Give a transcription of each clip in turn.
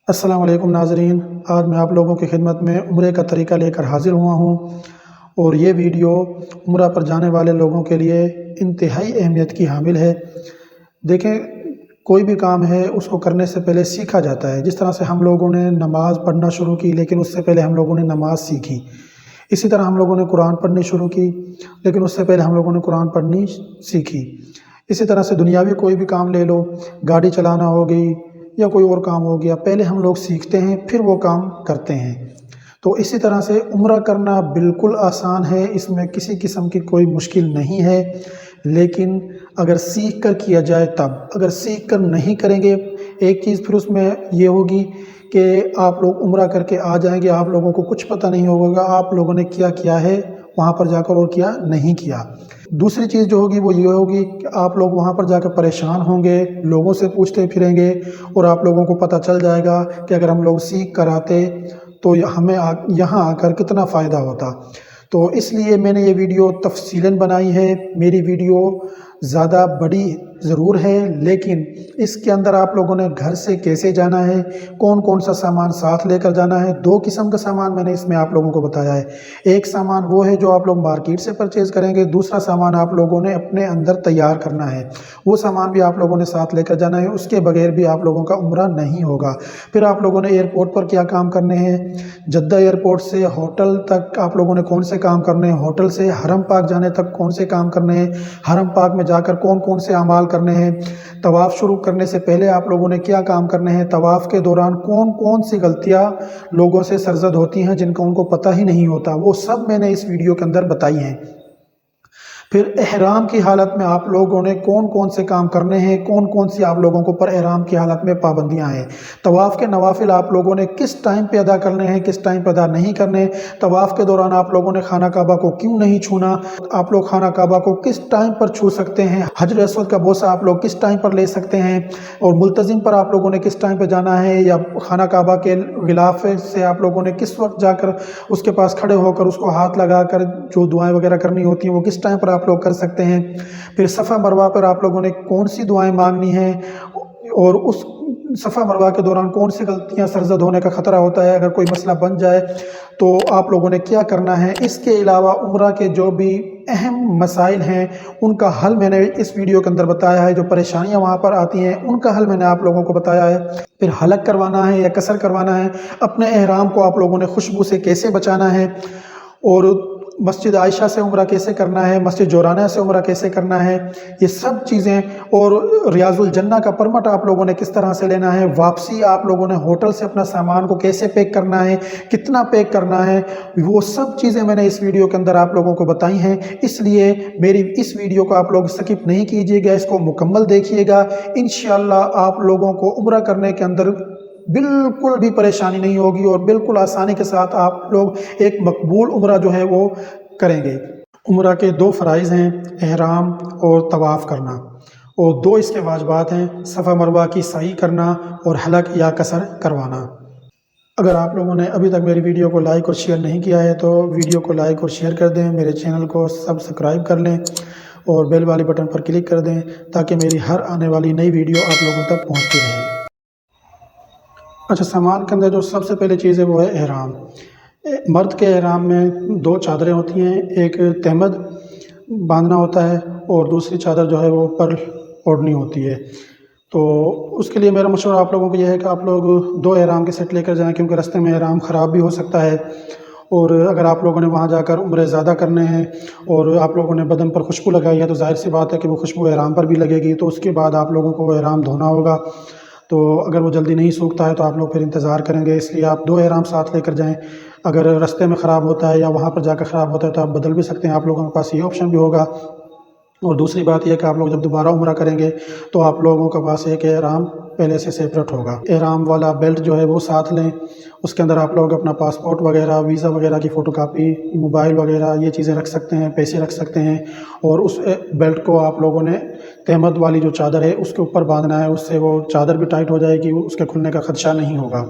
السلام علیکم ناظرین، آج میں آپ لوگوں کی خدمت میں عمرے کا طریقہ لے کر حاضر ہوا ہوں اور یہ ویڈیو عمرہ پر جانے والے لوگوں کے لیے انتہائی اہمیت کی حامل ہے۔ دیکھیں، کوئی بھی کام ہے اس کو کرنے سے پہلے سیکھا جاتا ہے۔ جس طرح سے ہم لوگوں نے نماز پڑھنا شروع کی لیکن اس سے پہلے ہم لوگوں نے نماز سیکھی، اسی طرح ہم لوگوں نے قرآن پڑھنی شروع کی لیکن اس سے پہلے ہم لوگوں نے قرآن پڑھنی سیکھی۔ اسی طرح سے دنیاوی کوئی بھی کام لے لو، گاڑی چلانا ہو گئی یا کوئی اور کام ہو گیا، پہلے ہم لوگ سیکھتے ہیں پھر وہ کام کرتے ہیں۔ تو اسی طرح سے عمرہ کرنا بالکل آسان ہے، اس میں کسی قسم کی کوئی مشکل نہیں ہے، لیکن اگر سیکھ کر کیا جائے تب۔ اگر سیکھ کر نہیں کریں گے، ایک چیز پھر اس میں یہ ہوگی کہ آپ لوگ عمرہ کر کے آ جائیں گے، آپ لوگوں کو کچھ پتہ نہیں ہوگا آپ لوگوں نے کیا کیا ہے وہاں پر جا کر اور کیا نہیں کیا۔ دوسری چیز جو ہوگی وہ یہ ہوگی کہ آپ لوگ وہاں پر جا کر پریشان ہوں گے، لوگوں سے پوچھتے پھریں گے اور آپ لوگوں کو پتہ چل جائے گا کہ اگر ہم لوگ سیکھ کر آتے تو ہمیں یہاں آ کر کتنا فائدہ ہوتا۔ تو اس لیے میں نے یہ ویڈیو تفصیلاً بنائی ہے۔ میری ویڈیو زیادہ بڑی ضرور ہے لیکن اس کے اندر آپ لوگوں نے گھر سے کیسے جانا ہے، کون کون سا سامان ساتھ لے کر جانا ہے، دو قسم کا سامان میں نے اس میں آپ لوگوں کو بتایا ہے۔ ایک سامان وہ ہے جو آپ لوگ مارکیٹ سے پرچیز کریں گے، دوسرا سامان آپ لوگوں نے اپنے اندر تیار کرنا ہے، وہ سامان بھی آپ لوگوں نے ساتھ لے کر جانا ہے، اس کے بغیر بھی آپ لوگوں کا عمرہ نہیں ہوگا۔ پھر آپ لوگوں نے ایئرپورٹ پر کیا کام کرنے ہیں، جدہ ایئرپورٹ سے ہوٹل تک آپ لوگوں نے کون سے کام کرنے ہیں، ہوٹل سے حرم پاک جانے تک کون سے کام کرنے ہیں، حرم پاک میں جا کر کون کون سے اعمال کرنے ہیں، طواف شروع کرنے سے پہلے آپ لوگوں نے کیا کام کرنے ہیں، طواف کے دوران کون کون سی غلطیاں لوگوں سے سرزد ہوتی ہیں جن کا ان کو پتہ ہی نہیں ہوتا، وہ سب میں نے اس ویڈیو کے اندر بتائی ہیں۔ پھر احرام کی حالت میں آپ لوگوں نے کون کون سے کام کرنے ہیں، کون کون سی آپ لوگوں کو پر احرام کی حالت میں پابندیاں ہیں، طواف کے نوافل آپ لوگوں نے کس ٹائم پہ ادا کرنے ہیں، کس ٹائم پہ ادا نہیں کرنے، طواف کے دوران آپ لوگوں نے خانہ کعبہ کو کیوں نہیں چھونا، آپ لوگ خانہ کعبہ کو کس ٹائم پر چھو سکتے ہیں، حجر اسود کا بوسہ آپ لوگ کس ٹائم پر لے سکتے ہیں، اور ملتزم پر آپ لوگوں نے کس ٹائم پہ جانا ہے، یا خانہ کعبہ کے غلاف سے آپ لوگوں نے کس وقت جا کر اس کے پاس کھڑے ہو کر اس کو ہاتھ لگا کر جو دعائیں وغیرہ کرنی ہوتی ہیں وہ کس ٹائم پر آپ لوگ کر سکتے ہیں۔ پھر صفا مروہ پر آپ لوگوں نے کون سی دعائیں مانگنی ہیں اور اس صفا مروہ کے دوران کون سی غلطیاں سرزد ہونے کا خطرہ ہوتا ہے، اگر کوئی مسئلہ بن جائے تو آپ لوگوں نے کیا کرنا ہے۔ اس کے علاوہ عمرہ کے جو بھی اہم مسائل ہیں ان کا حل میں نے اس ویڈیو کے اندر بتایا ہے، جو پریشانیاں وہاں پر آتی ہیں ان کا حل میں نے آپ لوگوں کو بتایا ہے۔ پھر حلق کروانا ہے یا قصر کروانا ہے، اپنے احرام کو آپ لوگوں نے خوشبو سے کیسے بچانا ہے، اور مسجد عائشہ سے عمرہ کیسے کرنا ہے، مسجد جورانہ سے عمرہ کیسے کرنا ہے، یہ سب چیزیں، اور ریاض الجنہ کا پرمٹ آپ لوگوں نے کس طرح سے لینا ہے، واپسی آپ لوگوں نے ہوٹل سے اپنا سامان کو کیسے پیک کرنا ہے، کتنا پیک کرنا ہے، وہ سب چیزیں میں نے اس ویڈیو کے اندر آپ لوگوں کو بتائی ہیں۔ اس لیے میری اس ویڈیو کو آپ لوگ سکپ نہیں کیجیے گا، اس کو مکمل دیکھیے گا، انشاءاللہ آپ لوگوں کو عمرہ کرنے کے اندر بالکل بھی پریشانی نہیں ہوگی اور بالکل آسانی کے ساتھ آپ لوگ ایک مقبول عمرہ جو ہے وہ کریں گے۔ عمرہ کے دو فرائض ہیں، احرام اور طواف کرنا، اور دو اس کے واجبات ہیں، صفا مروہ کی سعی کرنا اور حلق یا قصر کروانا۔ اگر آپ لوگوں نے ابھی تک میری ویڈیو کو لائک اور شیئر نہیں کیا ہے تو ویڈیو کو لائک اور شیئر کر دیں، میرے چینل کو سبسکرائب کر لیں اور بیل والی بٹن پر کلک کر دیں تاکہ میری ہر آنے والی نئی ویڈیو آپ لوگوں تک پہنچتی رہے۔ اچھا، سامان کے اندر جو سب سے پہلے چیز ہے وہ ہے احرام۔ مرد کے احرام میں دو چادریں ہوتی ہیں، ایک تہمد باندھنا ہوتا ہے اور دوسری چادر جو ہے وہ اوپر اوڑھنی ہوتی ہے۔ تو اس کے لیے میرا مشورہ آپ لوگوں کو یہ ہے کہ آپ لوگ دو احرام کے سیٹ لے کر جائیں، کیونکہ رستے میں احرام خراب بھی ہو سکتا ہے، اور اگر آپ لوگوں نے وہاں جا کر عمرے زیادہ کرنے ہیں اور آپ لوگوں نے بدن پر خوشبو لگائی ہے تو ظاہر سی بات ہے کہ وہ خوشبو احرام پر بھی لگے گی، تو اس کے بعد آپ لوگوں کو وہ احرام دھونا ہوگا، تو اگر وہ جلدی نہیں سوکھتا ہے تو آپ لوگ پھر انتظار کریں گے، اس لیے آپ دو احرام ساتھ لے کر جائیں۔ اگر رستے میں خراب ہوتا ہے یا وہاں پر جا کر خراب ہوتا ہے تو آپ بدل بھی سکتے ہیں، آپ لوگوں کے پاس یہ آپشن بھی ہوگا۔ اور دوسری بات یہ ہے کہ آپ لوگ جب دوبارہ عمرہ کریں گے تو آپ لوگوں کے پاس ایک احرام پہلے سے سیپریٹ ہوگا۔ احرام والا بیلٹ جو ہے وہ ساتھ لیں، اس کے اندر آپ لوگ اپنا پاسپورٹ وغیرہ، ویزا وغیرہ کی فوٹو کاپی، موبائل وغیرہ یہ چیزیں رکھ سکتے ہیں، پیسے رکھ سکتے ہیں، اور اس بیلٹ کو آپ لوگوں نے تہمد والی جو چادر ہے اس کے اوپر باندھنا ہے، اس سے وہ چادر بھی ٹائٹ ہو جائے گی، اس کے کھلنے کا خدشہ نہیں ہوگا۔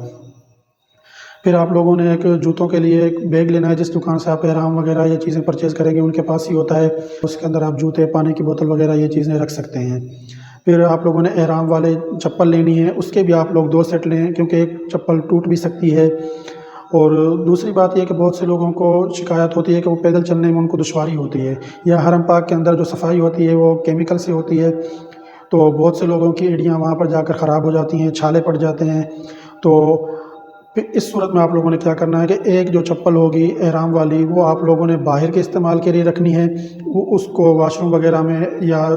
پھر آپ لوگوں نے ایک جوتوں کے لیے ایک بیگ لینا ہے، جس دکان سے آپ احرام وغیرہ یہ چیزیں پرچیز کریں گے ان کے پاس ہی ہوتا ہے، اس کے اندر آپ جوتے، پانی کی بوتل وغیرہ یہ چیزیں رکھ سکتے ہیں۔ پھر آپ لوگوں نے احرام والے چپل لینی ہے، اس کے بھی آپ لوگ 2 سیٹ لیں کیونکہ ایک چپل ٹوٹ بھی سکتی ہے۔ اور دوسری بات یہ کہ بہت سے لوگوں کو شکایت ہوتی ہے کہ وہ پیدل چلنے میں ان کو دشواری ہوتی ہے، یا حرم پاک کے اندر جو صفائی ہوتی ہے وہ کیمیکل سے ہوتی ہے، تو بہت سے لوگوں کی ایڑیاں وہاں پر جا کر خراب ہو جاتی ہیں، چھالے پڑ جاتے ہیں۔ تو پھر اس صورت میں آپ لوگوں نے کیا کرنا ہے کہ ایک جو چپل ہوگی احرام والی وہ آپ لوگوں نے باہر کے استعمال کے لیے رکھنی ہے، وہ اس کو واش روم وغیرہ میں یا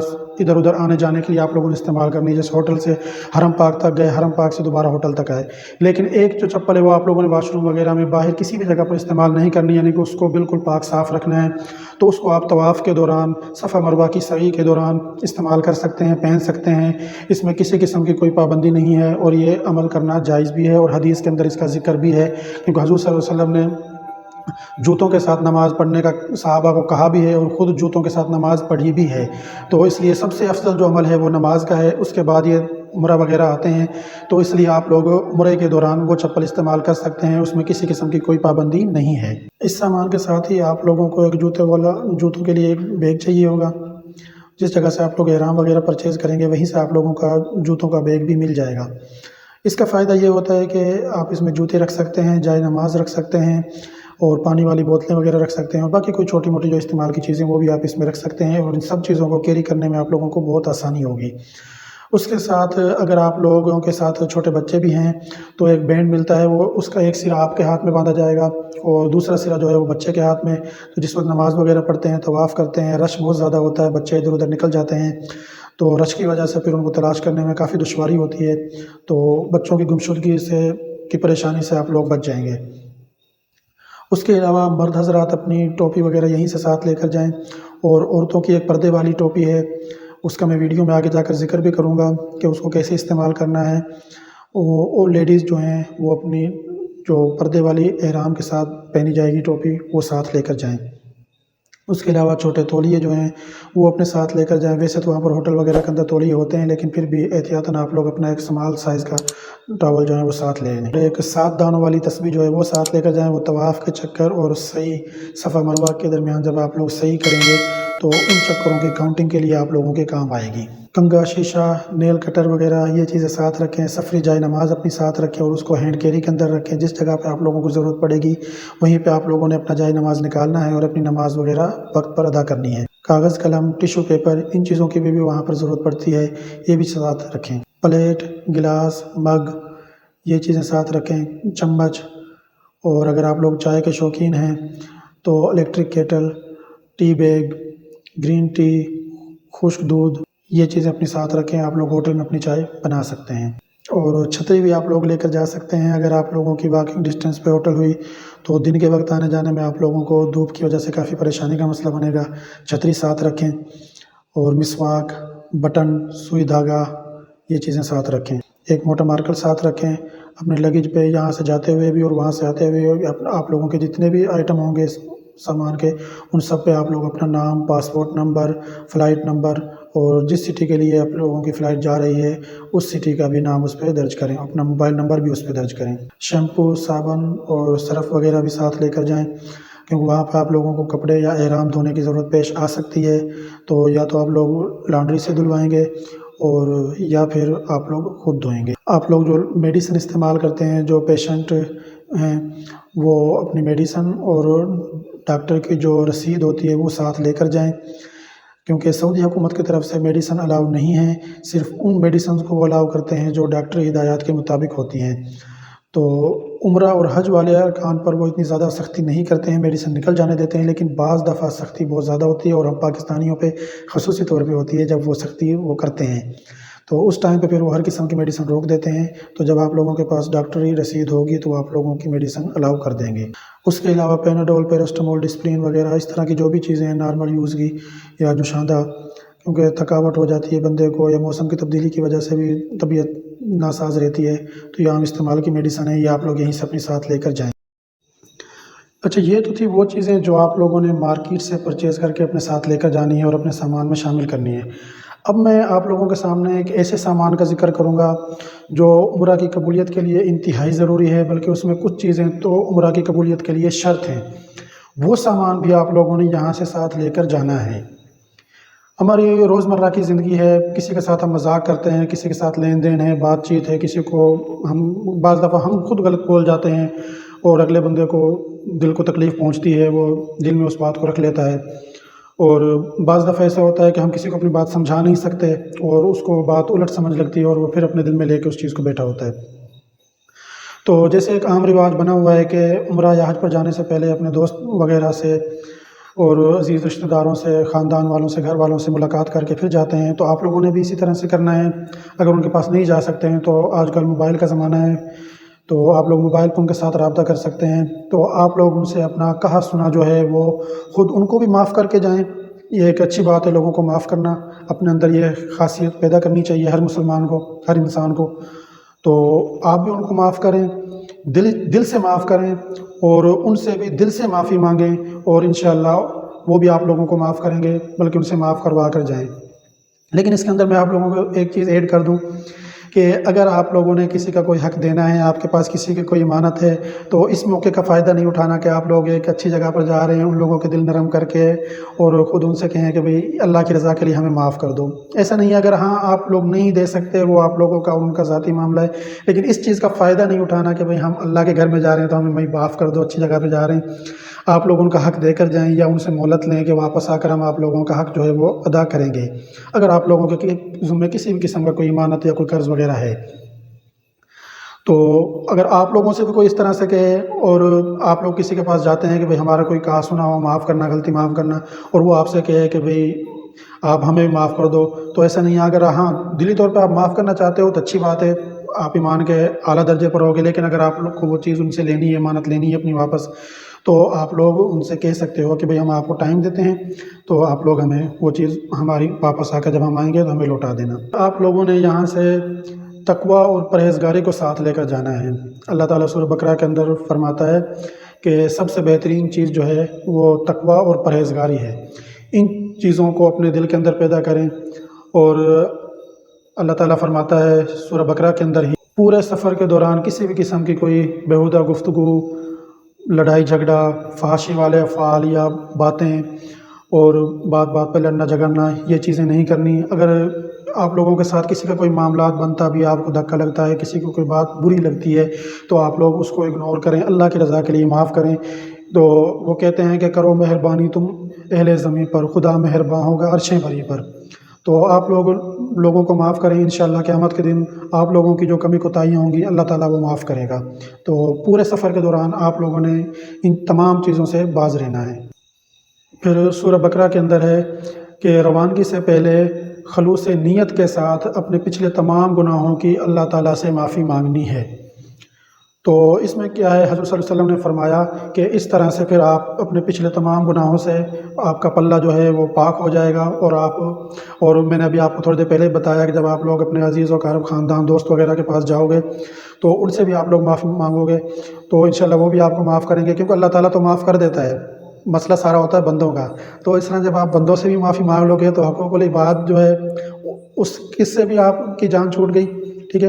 ادھر ادھر آنے جانے کے لیے آپ لوگوں نے استعمال کرنی ہے، جیسے ہوٹل سے حرم پاک تک گئے، حرم پاک سے دوبارہ ہوٹل تک آئے۔ لیکن ایک جو چپل ہے وہ آپ لوگوں نے واش روم وغیرہ میں باہر کسی بھی جگہ پر استعمال نہیں کرنی، یعنی کہ اس کو بالکل پاک صاف رکھنا ہے۔ تو اس کو آپ طواف کے دوران، صفا مروہ کی سعی کے دوران استعمال کر سکتے ہیں، پہن سکتے ہیں، اس میں کسی قسم کی کوئی پابندی نہیں ہے، اور یہ عمل کرنا جائز بھی ہے، اور حدیث کے اندر اس کا ذکر بھی ہے، کیونکہ حضور صلی اللہ علیہ وسلم نے جوتوں کے ساتھ نماز پڑھنے کا صحابہ کو کہا بھی ہے، اور خود جوتوں کے ساتھ نماز پڑھی بھی ہے۔ تو اس لیے سب سے افضل جو عمل ہے وہ نماز کا ہے، اس کے بعد یہ عمرہ وغیرہ آتے ہیں، تو اس لیے آپ لوگ عمرے کے دوران وہ چپل استعمال کر سکتے ہیں، اس میں کسی قسم کی کوئی پابندی نہیں ہے۔ اس سامان کے ساتھ ہی آپ لوگوں کو ایک جوتوں کے لیے ایک بیگ چاہیے ہوگا، جس جگہ سے آپ لوگ احرام وغیرہ پرچیز کریں گے وہیں سے آپ لوگوں کا جوتوں کا بیگ بھی مل جائے گا۔ اس کا فائدہ یہ ہوتا ہے کہ آپ اس میں جوتے رکھ سکتے ہیں، جائے نماز رکھ سکتے ہیں، اور پانی والی بوتلیں وغیرہ رکھ سکتے ہیں، اور باقی کوئی چھوٹی موٹی جو استعمال کی چیزیں وہ بھی آپ اس میں رکھ سکتے ہیں، اور ان سب چیزوں کو کیری کرنے میں آپ لوگوں کو بہت آسانی ہوگی۔ اس کے ساتھ اگر آپ لوگوں کے ساتھ چھوٹے بچے بھی ہیں تو ایک بینڈ ملتا ہے، وہ اس کا ایک سرا آپ کے ہاتھ میں باندھا جائے گا اور دوسرا سرا جو ہے وہ بچے کے ہاتھ میں۔ تو جس وقت نماز وغیرہ پڑھتے ہیں، طواف کرتے ہیں، رش بہت زیادہ ہوتا ہے، بچے ادھر ادھر نکل جاتے ہیں، تو رش کی وجہ سے پھر ان کو تلاش کرنے میں کافی دشواری ہوتی ہے، تو بچوں کی گمشدگی کی پریشانی سے آپ لوگ بچ جائیں گے۔ اس کے علاوہ مرد حضرات اپنی ٹوپی وغیرہ یہیں سے ساتھ لے کر جائیں، اور عورتوں کی ایک پردے والی ٹوپی ہے، اس کا میں ویڈیو میں آگے جا کر ذکر بھی کروں گا کہ اس کو کیسے استعمال کرنا ہے۔ اور لیڈیز جو ہیں وہ اپنی جو پردے والی احرام کے ساتھ پہنی جائے گی ٹوپی وہ ساتھ لے کر جائیں۔ اس کے علاوہ چھوٹے تولیے جو ہیں وہ اپنے ساتھ لے کر جائیں۔ ویسے تو وہاں پر ہوٹل وغیرہ کے اندر تولیے ہوتے ہیں، لیکن پھر بھی احتیاطاً آپ لوگ اپنا ایک سمال سائز کا ٹاول جو ہے وہ ساتھ لے لیں۔ ایک 7 دانوں والی تسبیح جو ہے وہ ساتھ لے کر جائیں، وہ طواف کے چکر اور صحیح صفا مروہ کے درمیان جب آپ لوگ صحیح کریں گے تو ان چکروں کی کاؤنٹنگ کے لیے آپ لوگوں کے کام آئے گی۔ کنگا، شیشہ، نیل کٹر وغیرہ یہ چیزیں ساتھ رکھیں۔ سفری جائے نماز اپنی ساتھ رکھیں اور اس کو ہینڈ کیری کے اندر رکھیں، جس جگہ پہ آپ لوگوں کو ضرورت پڑے گی وہیں پہ آپ لوگوں نے اپنا جائے نماز نکالنا ہے اور اپنی نماز وغیرہ وقت پر ادا کرنی ہے۔ کاغذ، قلم، ٹیشو پیپر، ان چیزوں کی بھی وہاں پر ضرورت پڑتی ہے، یہ بھی ساتھ رکھیں۔ پلیٹ، گلاس، مگ، یہ چیزیں ساتھ رکھیں، چمچ، اور اگر آپ لوگ چائے کے شوقین ہیں تو electric kettle, tea bag, green tea, خشک دودھ، یہ چیزیں اپنے ساتھ رکھیں۔ آپ لوگ ہوٹل میں اپنی چائے بنا سکتے ہیں، اور چھتری بھی آپ لوگ لے کر جا سکتے ہیں۔ اگر آپ لوگوں کی واکنگ ڈسٹینس پہ ہوٹل ہوئی تو دن کے وقت آنے جانے میں آپ لوگوں کو دھوپ کی وجہ سے کافی پریشانی کا مسئلہ بنے گا، چھتری ساتھ رکھیں، اور مسواک، بٹن، سوئی دھاگا، یہ چیزیں ساتھ رکھیں۔ ایک موٹا مارکر ساتھ رکھیں اپنے لگیج پہ، یہاں سے جاتے ہوئے بھی اور وہاں سے آتے ہوئے بھی۔ آپ لوگوں کے جتنے بھی آئٹم ہوں گے سامان کے، ان سب پہ آپ لوگ اپنا نام، پاسپورٹ نمبر، فلائٹ نمبر، اور جس سٹی کے لیے آپ لوگوں کی فلائٹ جا رہی ہے اس سٹی کا بھی نام اس پہ درج کریں، اپنا موبائل نمبر بھی اس پہ درج کریں۔ شیمپو، صابن اور سرف وغیرہ بھی ساتھ لے کر جائیں، کیونکہ وہاں پہ آپ لوگوں کو کپڑے یا احرام دھونے کی ضرورت پیش آ سکتی ہے، تو یا تو آپ لوگ لانڈری سے دھلوائیں گے اور یا پھر آپ لوگ خود دھوئیں گے۔ آپ لوگ جو میڈیسن استعمال کرتے ہیں، جو پیشنٹ ہیں، وہ اپنی میڈیسن اور ڈاکٹر کی جو رسید ہوتی ہے وہ ساتھ لے کر جائیں، کیونکہ سعودی حکومت کی طرف سے میڈیسن الاؤ نہیں ہے، صرف ان میڈیسنز کو وہ الاؤ کرتے ہیں جو ڈاکٹری ہدایات کے مطابق ہوتی ہیں۔ تو عمرہ اور حج والے ارکان پر وہ اتنی زیادہ سختی نہیں کرتے ہیں، میڈیسن نکل جانے دیتے ہیں، لیکن بعض دفعہ سختی بہت زیادہ ہوتی ہے، اور ہم پاکستانیوں پہ خصوصی طور پہ ہوتی ہے جب وہ سختی وہ کرتے ہیں، تو اس ٹائم پہ پھر وہ ہر قسم کی میڈیسن روک دیتے ہیں۔ تو جب آپ لوگوں کے پاس ڈاکٹری رسید ہوگی تو آپ لوگوں کی میڈیسن الاؤ کر دیں گے۔ اس کے علاوہ پیناڈول، پیراسٹامول، ڈسپلین وغیرہ اس طرح کی جو بھی چیزیں ہیں نارمل یوز کی یا جو شاندہ، کیونکہ تھکاوٹ ہو جاتی ہے بندے کو یا موسم کی تبدیلی کی وجہ سے بھی طبیعت ناساز رہتی ہے، تو یہ عام استعمال کی میڈیسن ہے، یہ آپ لوگ یہیں سے اپنے ساتھ لے کر جائیں۔ اچھا، یہ تو تھی وہ چیزیں جو آپ لوگوں نے مارکیٹ سے پرچیز کر کے اپنے ساتھ لے کر جانی ہے اور اپنے سامان میں شامل کرنی ہے۔ اب میں آپ لوگوں کے سامنے ایک ایسے سامان کا ذکر کروں گا جو عمرہ کی قبولیت کے لیے انتہائی ضروری ہے، بلکہ اس میں کچھ چیزیں تو عمرہ کی قبولیت کے لیے شرط ہیں، وہ سامان بھی آپ لوگوں نے یہاں سے ساتھ لے کر جانا ہے۔ ہماری روزمرہ کی زندگی ہے، کسی کے ساتھ ہم مذاق کرتے ہیں، کسی کے ساتھ لین دین ہے، بات چیت ہے، کسی کو ہم بعض دفعہ ہم خود غلط بول جاتے ہیں اور اگلے بندے کو دل کو تکلیف پہنچتی ہے، وہ دل میں اس بات کو رکھ لیتا ہے، اور بعض دفعہ ایسا ہوتا ہے کہ ہم کسی کو اپنی بات سمجھا نہیں سکتے اور اس کو بات الٹ سمجھ لگتی ہے اور وہ پھر اپنے دل میں لے کے اس چیز کو بیٹھا ہوتا ہے۔ تو جیسے ایک عام رواج بنا ہوا ہے کہ عمرہ یا حج پر جانے سے پہلے اپنے دوست وغیرہ سے اور عزیز رشتہ داروں سے، خاندان والوں سے، گھر والوں سے ملاقات کر کے پھر جاتے ہیں، تو آپ لوگوں نے بھی اسی طرح سے کرنا ہے۔ اگر ان کے پاس نہیں جا سکتے ہیں تو آج کل موبائل کا زمانہ ہے، تو آپ لوگ موبائل پر ان کے ساتھ رابطہ کر سکتے ہیں، تو آپ لوگ ان سے اپنا کہا سنا جو ہے وہ خود ان کو بھی معاف کر کے جائیں۔ یہ ایک اچھی بات ہے، لوگوں کو معاف کرنا، اپنے اندر یہ خاصیت پیدا کرنی چاہیے ہر مسلمان کو، ہر انسان کو۔ تو آپ بھی ان کو معاف کریں، دل سے معاف کریں، اور ان سے بھی دل سے معافی مانگیں، اور انشاءاللہ وہ بھی آپ لوگوں کو معاف کریں گے، بلکہ ان سے معاف کروا کر جائیں۔ لیکن اس کے اندر میں آپ لوگوں کو ایک چیز ایڈ کر دوں کہ اگر آپ لوگوں نے کسی کا کوئی حق دینا ہے، آپ کے پاس کسی کی کوئی امانت ہے، تو اس موقع کا فائدہ نہیں اٹھانا کہ آپ لوگ ایک اچھی جگہ پر جا رہے ہیں، ان لوگوں کے دل نرم کر کے اور خود ان سے کہیں کہ بھئی اللہ کی رضا کے لیے ہمیں معاف کر دو۔ ایسا نہیں ہے، اگر ہاں آپ لوگ نہیں دے سکتے، وہ آپ لوگوں کا ان کا ذاتی معاملہ ہے، لیکن اس چیز کا فائدہ نہیں اٹھانا کہ بھئی ہم اللہ کے گھر میں جا رہے ہیں تو ہمیں معاف کر دو، اچھی جگہ پہ جا رہے ہیں۔ آپ لوگ ان کا حق دے کر جائیں یا ان سے مہلت لیں کہ واپس آ کر ہم آپ لوگوں کا حق جو ہے وہ ادا کریں گے، اگر آپ لوگوں کے ذمہ کسی بھی قسم کا کوئی امانت یا کوئی قرض وغیرہ ہے۔ تو اگر آپ لوگوں سے بھی کوئی اس طرح سے کہے اور آپ لوگ کسی کے پاس جاتے ہیں کہ بھئی ہمارا کوئی کہا سنا ہو، معاف کرنا، غلطی معاف کرنا، اور وہ آپ سے کہے کہ بھئی آپ ہمیں بھی معاف کر دو، تو ایسا نہیں ہے۔ اگر ہاں دلی طور پہ آپ معاف کرنا چاہتے ہو تو اچھی بات ہے، آپ ایمان کے اعلیٰ درجے پر ہوگے، لیکن اگر آپ لوگ کو وہ چیز ان سے لینی ہے، امانت لینی ہے اپنی واپس، تو آپ لوگ ان سے کہہ سکتے ہو کہ بھئی ہم آپ کو ٹائم دیتے ہیں، تو آپ لوگ ہمیں وہ چیز ہماری واپس آ کر جب ہم آئیں گے تو ہمیں لوٹا دینا۔ آپ لوگوں نے یہاں سے تقوی اور پرہیزگاری کو ساتھ لے کر جانا ہے۔ اللہ تعالیٰ سورہ بقرہ کے اندر فرماتا ہے کہ سب سے بہترین چیز جو ہے وہ تقوی اور پرہیزگاری ہے۔ ان چیزوں کو اپنے دل کے اندر پیدا کریں، اور اللہ تعالیٰ فرماتا ہے سورہ بقرہ کے اندر ہی، پورے سفر کے دوران کسی بھی قسم کی کوئی بیہودہ گفتگو، لڑائی جھگڑا، فحاشی والے افعال یا باتیں، اور بات بات پہ لڑنا جھگڑنا، یہ چیزیں نہیں کرنی۔ اگر آپ لوگوں کے ساتھ کسی کا کوئی معاملات بنتا بھی، آپ کو دھکا لگتا ہے، کسی کو کوئی بات بری لگتی ہے، تو آپ لوگ اس کو اگنور کریں، اللہ کی رضا کے لیے معاف کریں۔ تو وہ کہتے ہیں کہ کرو مہربانی تم اہل زمین پر، خدا مہرباں ہوگا عرش بری پر۔ تو آپ لوگوں کو معاف کریں، انشاءاللہ قیامت کے دن آپ لوگوں کی جو کمی کوتاہیاں ہوں گی اللہ تعالیٰ وہ معاف کرے گا۔ تو پورے سفر کے دوران آپ لوگوں نے ان تمام چیزوں سے باز رہنا ہے۔ پھر سورہ بقرہ کے اندر ہے کہ روانگی سے پہلے خلوص نیت کے ساتھ اپنے پچھلے تمام گناہوں کی اللہ تعالیٰ سے معافی مانگنی ہے۔ تو اس میں کیا ہے، حضرت صلی اللہ علیہ وسلم نے فرمایا کہ اس طرح سے پھر آپ اپنے پچھلے تمام گناہوں سے آپ کا پلہ جو ہے وہ پاک ہو جائے گا، اور میں نے ابھی آپ کو تھوڑی دیر پہلے بتایا کہ جب آپ لوگ اپنے عزیز و اقارب، خاندان، دوست وغیرہ کے پاس جاؤ گے تو ان سے بھی آپ لوگ معافی مانگو گے، تو انشاءاللہ وہ بھی آپ کو معاف کریں گے، کیونکہ اللہ تعالیٰ تو معاف کر دیتا ہے، مسئلہ سارا ہوتا ہے بندوں کا۔ تو اس طرح جب آپ بندوں سے بھی معافی مانگ لو گے تو حقوق العباد جو ہے کس سے بھی آپ کی جان چھوٹ گئی، ٹھیک ہے،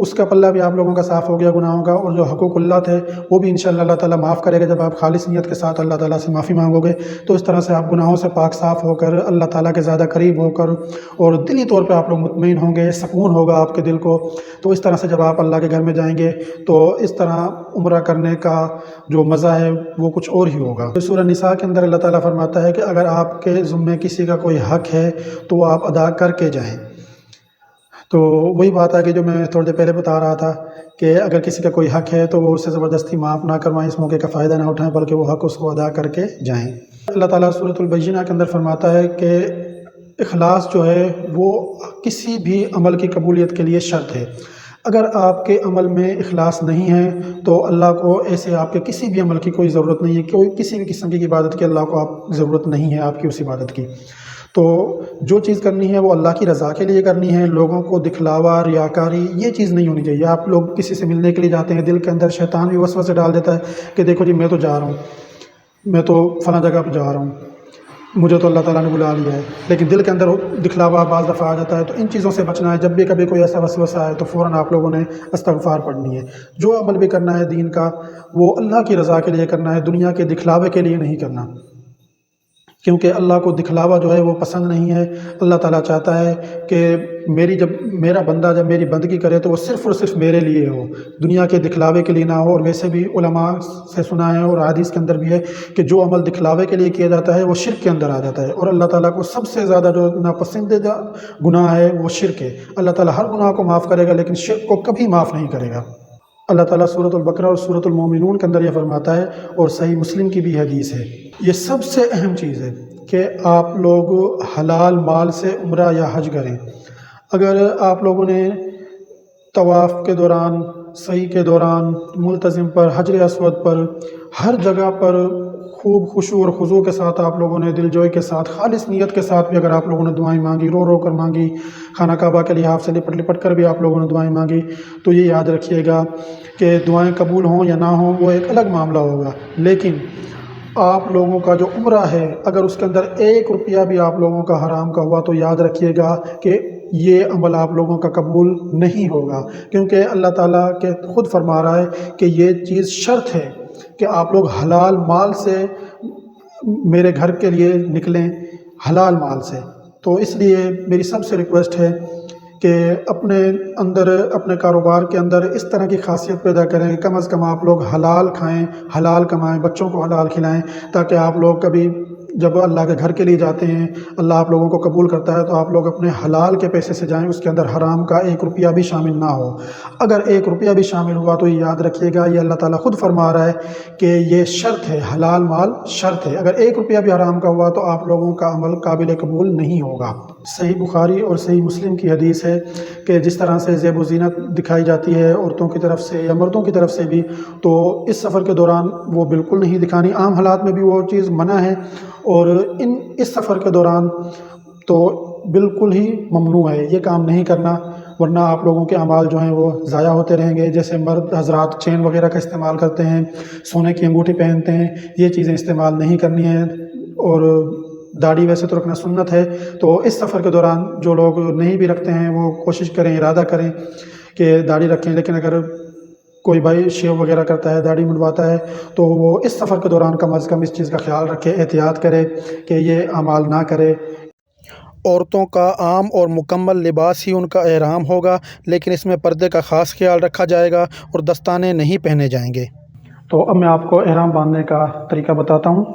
اس کا پلہ بھی آپ لوگوں کا صاف ہو گیا گناہوں کا، اور جو حقوق اللہ تھے وہ بھی انشاءاللہ اللہ تعالیٰ معاف کرے گا جب آپ خالص نیت کے ساتھ اللہ تعالیٰ سے معافی مانگو گے۔ تو اس طرح سے آپ گناہوں سے پاک صاف ہو کر اللہ تعالیٰ کے زیادہ قریب ہو کر، اور دلی طور پہ آپ لوگ مطمئن ہوں گے، سکون ہوگا آپ کے دل کو۔ تو اس طرح سے جب آپ اللہ کے گھر میں جائیں گے تو اس طرح عمرہ کرنے کا جو مزہ ہے وہ کچھ اور ہی ہوگا۔ سورہ نساء کے اندر اللہ تعالیٰ فرماتا ہے کہ اگر آپ کے ذمے کسی کا کوئی حق ہے تو وہ آپ ادا کر کے جائیں۔ تو وہی بات ہے کہ جو میں تھوڑی دیر پہلے بتا رہا تھا کہ اگر کسی کا کوئی حق ہے تو وہ اسے زبردستی معاف نہ کروائیں، اس موقع کا فائدہ نہ اٹھائیں، بلکہ وہ حق اس کو ادا کر کے جائیں۔ اللہ تعالیٰ سورۃ البینہ کے اندر فرماتا ہے کہ اخلاص جو ہے وہ کسی بھی عمل کی قبولیت کے لیے شرط ہے۔ اگر آپ کے عمل میں اخلاص نہیں ہے تو اللہ کو ایسے آپ کے کسی بھی عمل کی کوئی ضرورت نہیں ہے، کوئی کسی بھی قسم کی عبادت کی اللہ کو آپ ضرورت نہیں ہے آپ کی اس عبادت کی۔ تو جو چیز کرنی ہے وہ اللہ کی رضا کے لیے کرنی ہے، لوگوں کو دکھلاوا، ریاکاری، یہ چیز نہیں ہونی چاہیے۔ آپ لوگ کسی سے ملنے کے لیے جاتے ہیں، دل کے اندر شیطان بھی وسوسے ڈال دیتا ہے کہ دیکھو جی میں تو جا رہا ہوں، میں تو فلاں جگہ پہ جا رہا ہوں، مجھے تو اللہ تعالیٰ نے بلا لیا ہے، لیکن دل کے اندر دکھلاوا بعض دفعہ آ جاتا ہے۔ تو ان چیزوں سے بچنا ہے۔ جب بھی کبھی کوئی ایسا وسوسہ آئے تو فوراً آپ لوگوں نے استغفار پڑھنی ہے۔ جو عمل بھی کرنا ہے دین کا وہ اللہ کی رضا کے لیے کرنا ہے، دنیا کے دکھلاوے کے لیے نہیں کرنا۔ کیونکہ اللہ کو دکھلاوا جو ہے وہ پسند نہیں ہے۔ اللہ تعالیٰ چاہتا ہے کہ جب میرا بندہ جب میری بندگی کرے تو وہ صرف اور صرف میرے لیے ہو، دنیا کے دکھلاوے کے لیے نہ ہو۔ اور ویسے بھی علماء سے سنا ہے اور حدیث کے اندر بھی ہے کہ جو عمل دکھلاوے کے لیے کیا جاتا ہے وہ شرک کے اندر آ جاتا ہے، اور اللہ تعالیٰ کو سب سے زیادہ جو ناپسندیدہ گناہ ہے وہ شرک ہے۔ اللہ تعالیٰ ہر گناہ کو معاف کرے گا لیکن شرک کو کبھی معاف نہیں کرے گا۔ اللہ تعالیٰ سورۃ البقرہ اور سورۃ المومنون کے اندر یہ فرماتا ہے، اور صحیح مسلم کی بھی حدیث ہے، یہ سب سے اہم چیز ہے کہ آپ لوگ حلال مال سے عمرہ یا حج کریں۔ اگر آپ لوگوں نے طواف کے دوران، سعی کے دوران، ملتزم پر، حجر اسود پر، ہر جگہ پر خوب خشوع اور خضوع کے ساتھ آپ لوگوں نے دل جوئی کے ساتھ، خالص نیت کے ساتھ بھی اگر آپ لوگوں نے دعائیں مانگی، رو رو کر مانگی، خانہ کعبہ کے لحاظ سے لپٹ لپٹ کر بھی آپ لوگوں نے دعائیں مانگی، تو یہ یاد رکھیے گا کہ دعائیں قبول ہوں یا نہ ہوں وہ ایک الگ معاملہ ہوگا، لیکن آپ لوگوں کا جو عمرہ ہے اگر اس کے اندر 1 روپیہ بھی آپ لوگوں کا حرام کا ہوا تو یاد رکھیے گا کہ یہ عمل آپ لوگوں کا قبول نہیں ہوگا، کیونکہ اللہ تعالیٰ کے خود فرما رہا ہے کہ یہ چیز شرط ہے کہ آپ لوگ حلال مال سے میرے گھر کے لیے نکلیں، حلال مال سے۔ تو اس لیے میری سب سے ریکویسٹ ہے کہ اپنے اندر، اپنے کاروبار کے اندر اس طرح کی خاصیت پیدا کریں کہ کم از کم آپ لوگ حلال کھائیں، حلال کمائیں، بچوں کو حلال کھلائیں، تاکہ آپ لوگ کبھی جب اللہ کے گھر کے لیے جاتے ہیں، اللہ آپ لوگوں کو قبول کرتا ہے تو آپ لوگ اپنے حلال کے پیسے سے جائیں، اس کے اندر حرام کا 1 روپیہ بھی شامل نہ ہو۔ اگر 1 روپیہ بھی شامل ہوا تو یہ یاد رکھیے گا، یہ اللہ تعالیٰ خود فرما رہا ہے کہ یہ شرط ہے، حلال مال شرط ہے، اگر 1 روپیہ بھی حرام کا ہوا تو آپ لوگوں کا عمل قابل قبول نہیں ہوگا۔ صحیح بخاری اور صحیح مسلم کی حدیث ہے کہ جس طرح سے زیب و زینت دکھائی جاتی ہے عورتوں کی طرف سے یا مردوں کی طرف سے بھی، تو اس سفر کے دوران وہ بالکل نہیں دکھانی، عام حالات میں بھی وہ چیز منع ہے، اور اس سفر کے دوران تو بالکل ہی ممنوع ہے، یہ کام نہیں کرنا، ورنہ آپ لوگوں کے اعمال جو ہیں وہ ضائع ہوتے رہیں گے۔ جیسے مرد حضرات چین وغیرہ کا استعمال کرتے ہیں، سونے کی انگوٹھی پہنتے ہیں، یہ چیزیں استعمال نہیں کرنی ہیں، اور داڑھی ویسے تو رکھنا سنت ہے، تو اس سفر کے دوران جو لوگ نہیں بھی رکھتے ہیں وہ کوشش کریں، ارادہ کریں کہ داڑھی رکھیں، لیکن اگر کوئی بھائی شیو وغیرہ کرتا ہے، داڑھی منڈواتا ہے، تو وہ اس سفر کے دوران کم از کم اس چیز کا خیال رکھے، احتیاط کرے کہ یہ اعمال نہ کرے۔ عورتوں کا عام اور مکمل لباس ہی ان کا احرام ہوگا، لیکن اس میں پردے کا خاص خیال رکھا جائے گا اور دستانے نہیں پہنے جائیں گے۔ تو اب میں آپ کو احرام باندھنے کا طریقہ بتاتا ہوں۔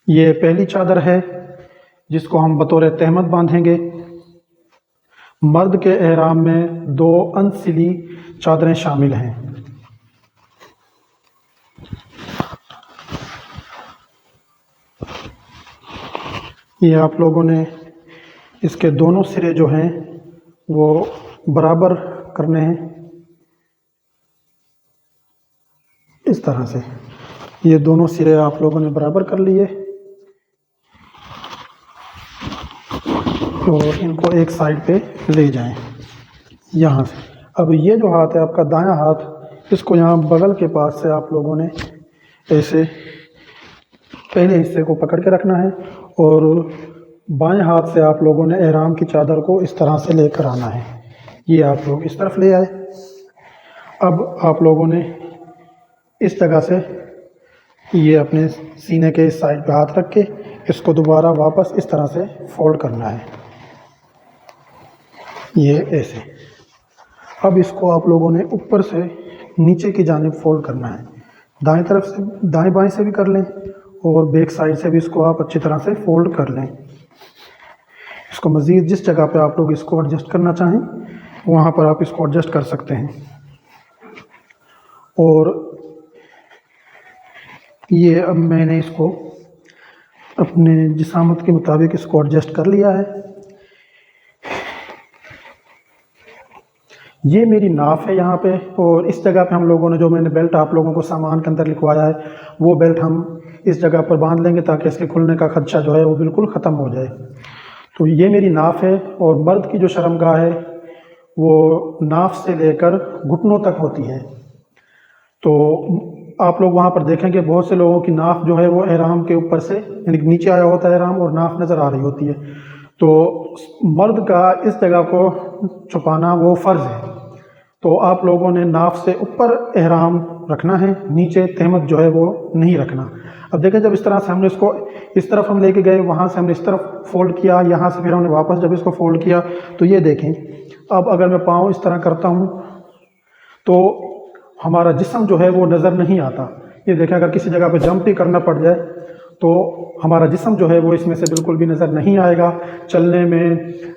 یہ پہلی چادر ہے جس کو ہم بطور تہمت باندھیں گے۔ مرد کے احرام میں 2 انسلی چادریں شامل ہیں۔ یہ آپ لوگوں نے اس کے دونوں سرے جو ہیں وہ برابر کرنے ہیں، اس طرح سے یہ دونوں سرے آپ لوگوں نے برابر کر لیے، اور ان کو ایک سائڈ پہ لے جائیں یہاں سے۔ اب یہ جو ہاتھ ہے آپ کا دایاں ہاتھ، اس کو یہاں بغل کے پاس سے آپ لوگوں نے ایسے پہلے حصے کو پکڑ کے رکھنا ہے، اور بائیں ہاتھ سے آپ لوگوں نے احرام کی چادر کو اس طرح سے لے کر آنا ہے۔ یہ آپ لوگ اس طرف لے آئے۔ اب آپ لوگوں نے اس جگہ سے یہ اپنے سینے کے اس سائڈ پہ ہاتھ رکھ کے اس کو دوبارہ واپس اس طرح سے فولڈ کرنا ہے، یہ ایسے۔ اب اس کو آپ لوگوں نے اوپر سے نیچے کی جانب فولڈ کرنا ہے، دائیں طرف سے، دائیں بائیں سے بھی کر لیں، اور بیک سائڈ سے بھی اس کو آپ اچھی طرح سے فولڈ کر لیں۔ اس کو مزید جس جگہ پہ آپ لوگ اس کو ایڈجسٹ کرنا چاہیں وہاں پر آپ اس کو ایڈجسٹ کر سکتے ہیں۔ اور یہ اب میں نے اس کو اپنے جسامت کے مطابق اس کو ایڈجسٹ کر لیا ہے۔ یہ میری ناف ہے یہاں پہ، اور اس جگہ پہ ہم لوگوں نے جو میں نے بیلٹ آپ لوگوں کو سامان کے اندر لکھوایا ہے وہ بیلٹ ہم اس جگہ پر باندھ لیں گے تاکہ اس کے کھلنے کا خدشہ جو ہے وہ بالکل ختم ہو جائے۔ تو یہ میری ناف ہے، اور مرد کی جو شرمگاہ ہے وہ ناف سے لے کر گھٹنوں تک ہوتی ہے۔ تو آپ لوگ وہاں پر دیکھیں کہ بہت سے لوگوں کی ناف جو ہے وہ احرام کے اوپر سے، یعنی نیچے آیا ہوتا ہے احرام اور ناف نظر آ رہی ہوتی ہے، تو مرد کا اس جگہ کو چھپانا وہ فرض ہے۔ تو آپ لوگوں نے ناف سے اوپر احرام رکھنا ہے، نیچے تہمت جو ہے وہ نہیں رکھنا۔ اب دیکھیں جب اس طرح سے ہم نے اس کو اس طرف ہم لے کے گئے، وہاں سے ہم نے اس طرف فولڈ کیا، یہاں سے پھر ہم نے واپس جب اس کو فولڈ کیا تو یہ دیکھیں اب اگر میں پاؤں اس طرح کرتا ہوں تو ہمارا جسم جو ہے وہ نظر نہیں آتا۔ یہ دیکھیں اگر کسی جگہ پہ جمپ بھی کرنا پڑ جائے تو ہمارا جسم جو ہے وہ اس میں سے بالکل بھی نظر نہیں آئے گا۔ چلنے میں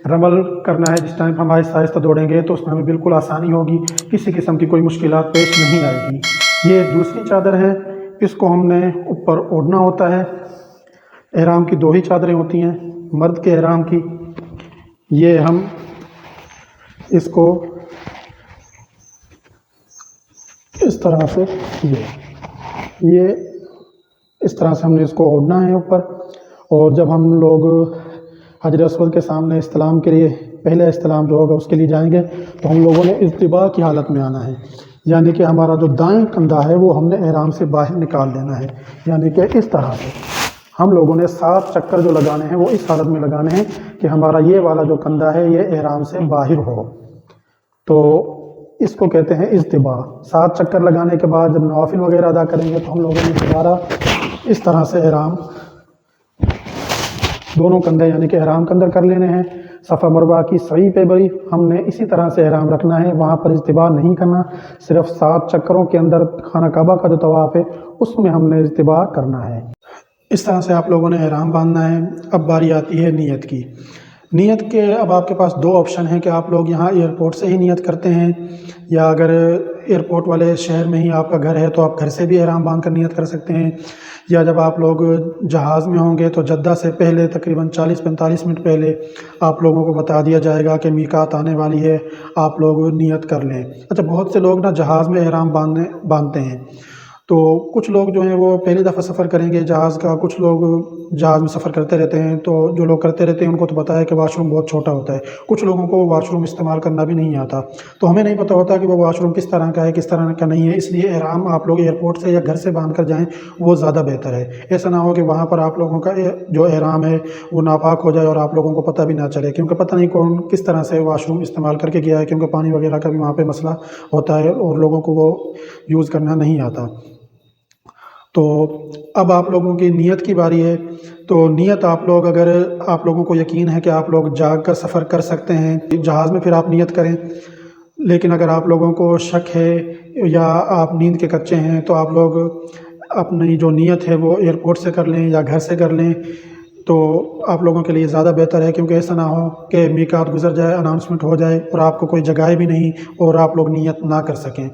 رمل کرنا ہے، جس ٹائم ہم آہستہ آہستہ دوڑیں گے تو اس میں ہمیں بالکل آسانی ہوگی، کسی قسم کی کوئی مشکلات پیش نہیں آئے گی۔ یہ دوسری چادر ہے، اس کو ہم نے اوپر اوڑھنا ہوتا ہے۔ احرام کی 2 ہی چادریں ہوتی ہیں مرد کے احرام کی۔ یہ ہم اس کو اس طرح سے یہ اس طرح سے ہم نے اس کو اوڑھنا ہے اوپر، اور جب ہم لوگ حجر اسود کے سامنے استلام کے لیے پہلا استلام جو ہوگا اس کے لیے جائیں گے تو ہم لوگوں نے التباء کی حالت میں آنا ہے، یعنی کہ ہمارا جو دائیں کندھا ہے وہ ہم نے احرام سے باہر نکال لینا ہے، یعنی کہ اس طرح سے ہم لوگوں نے 7 چکر جو لگانے ہیں وہ اس حالت میں لگانے ہیں کہ ہمارا یہ والا جو کندھا ہے یہ احرام سے باہر ہو۔ تو اس کو کہتے ہیں التباء۔ 7 چکر لگانے کے بعد جب نوافل وغیرہ ادا کریں گے تو ہم لوگوں نے دوبارہ اس طرح سے احرام دونوں کندھے یعنی کہ احرام کے اندر کر لینے ہیں۔ صفا مروہ کی سعی پہ بھی ہم نے اسی طرح سے احرام رکھنا ہے، وہاں پر التباء نہیں کرنا، صرف 7 چکروں کے اندر خانہ کعبہ کا جو طواف ہے اس میں ہم نے التباء کرنا ہے۔ اس طرح سے آپ لوگوں نے احرام باندھنا ہے۔ اب باری آتی ہے نیت کی۔ نیت کے اب آپ کے پاس 2 آپشن ہیں کہ آپ لوگ یہاں ایئرپورٹ سے ہی نیت کرتے ہیں، یا اگر ایئرپورٹ والے شہر میں ہی آپ کا گھر ہے تو آپ گھر سے بھی احرام باندھ کر نیت کر سکتے ہیں، یا جب آپ لوگ جہاز میں ہوں گے تو جدہ سے پہلے تقریباً 40-45 منٹ پہلے آپ لوگوں کو بتا دیا جائے گا کہ میقات آنے والی ہے، آپ لوگ نیت کر لیں۔ اچھا، بہت سے لوگ نا جہاز میں احرام باندھتے ہیں، تو کچھ لوگ جو ہیں وہ پہلی دفعہ سفر کریں گے جہاز کا، کچھ لوگ جہاز میں سفر کرتے رہتے ہیں، تو جو لوگ کرتے رہتے ہیں ان کو تو پتہ ہے کہ واش روم بہت چھوٹا ہوتا ہے، کچھ لوگوں کو واش روم استعمال کرنا بھی نہیں آتا، تو ہمیں نہیں پتہ ہوتا کہ وہ واش روم کس طرح کا ہے کس طرح کا نہیں ہے، اس لیے احرام آپ لوگ ایئرپورٹ سے یا گھر سے باندھ کر جائیں وہ زیادہ بہتر ہے۔ ایسا نہ ہو کہ وہاں پر آپ لوگوں کا جو احرام ہے وہ ناپاک ہو جائے اور آپ لوگوں کو پتہ بھی نہ چلے، کیونکہ پتہ نہیں کون کس طرح سے واش روم استعمال کر کے گیا ہے، کیونکہ پانی وغیرہ کا بھی وہاں پہ مسئلہ ہوتا ہے اور لوگوں کو وہ یوز کرنا نہیں آتا۔ تو اب آپ لوگوں کی نیت کی باری ہے۔ تو نیت آپ لوگ اگر آپ لوگوں کو یقین ہے کہ آپ لوگ جاگ کر سفر کر سکتے ہیں جہاز میں، پھر آپ نیت کریں، لیکن اگر آپ لوگوں کو شک ہے یا آپ نیند کے کچے ہیں تو آپ لوگ اپنی جو نیت ہے وہ ایئرپورٹ سے کر لیں یا گھر سے کر لیں، تو آپ لوگوں کے لیے زیادہ بہتر ہے، کیونکہ ایسا نہ ہو کہ میقات گزر جائے، اناؤنسمنٹ ہو جائے اور آپ کو کوئی جگائے بھی نہیں اور آپ لوگ نیت نہ کر سکیں۔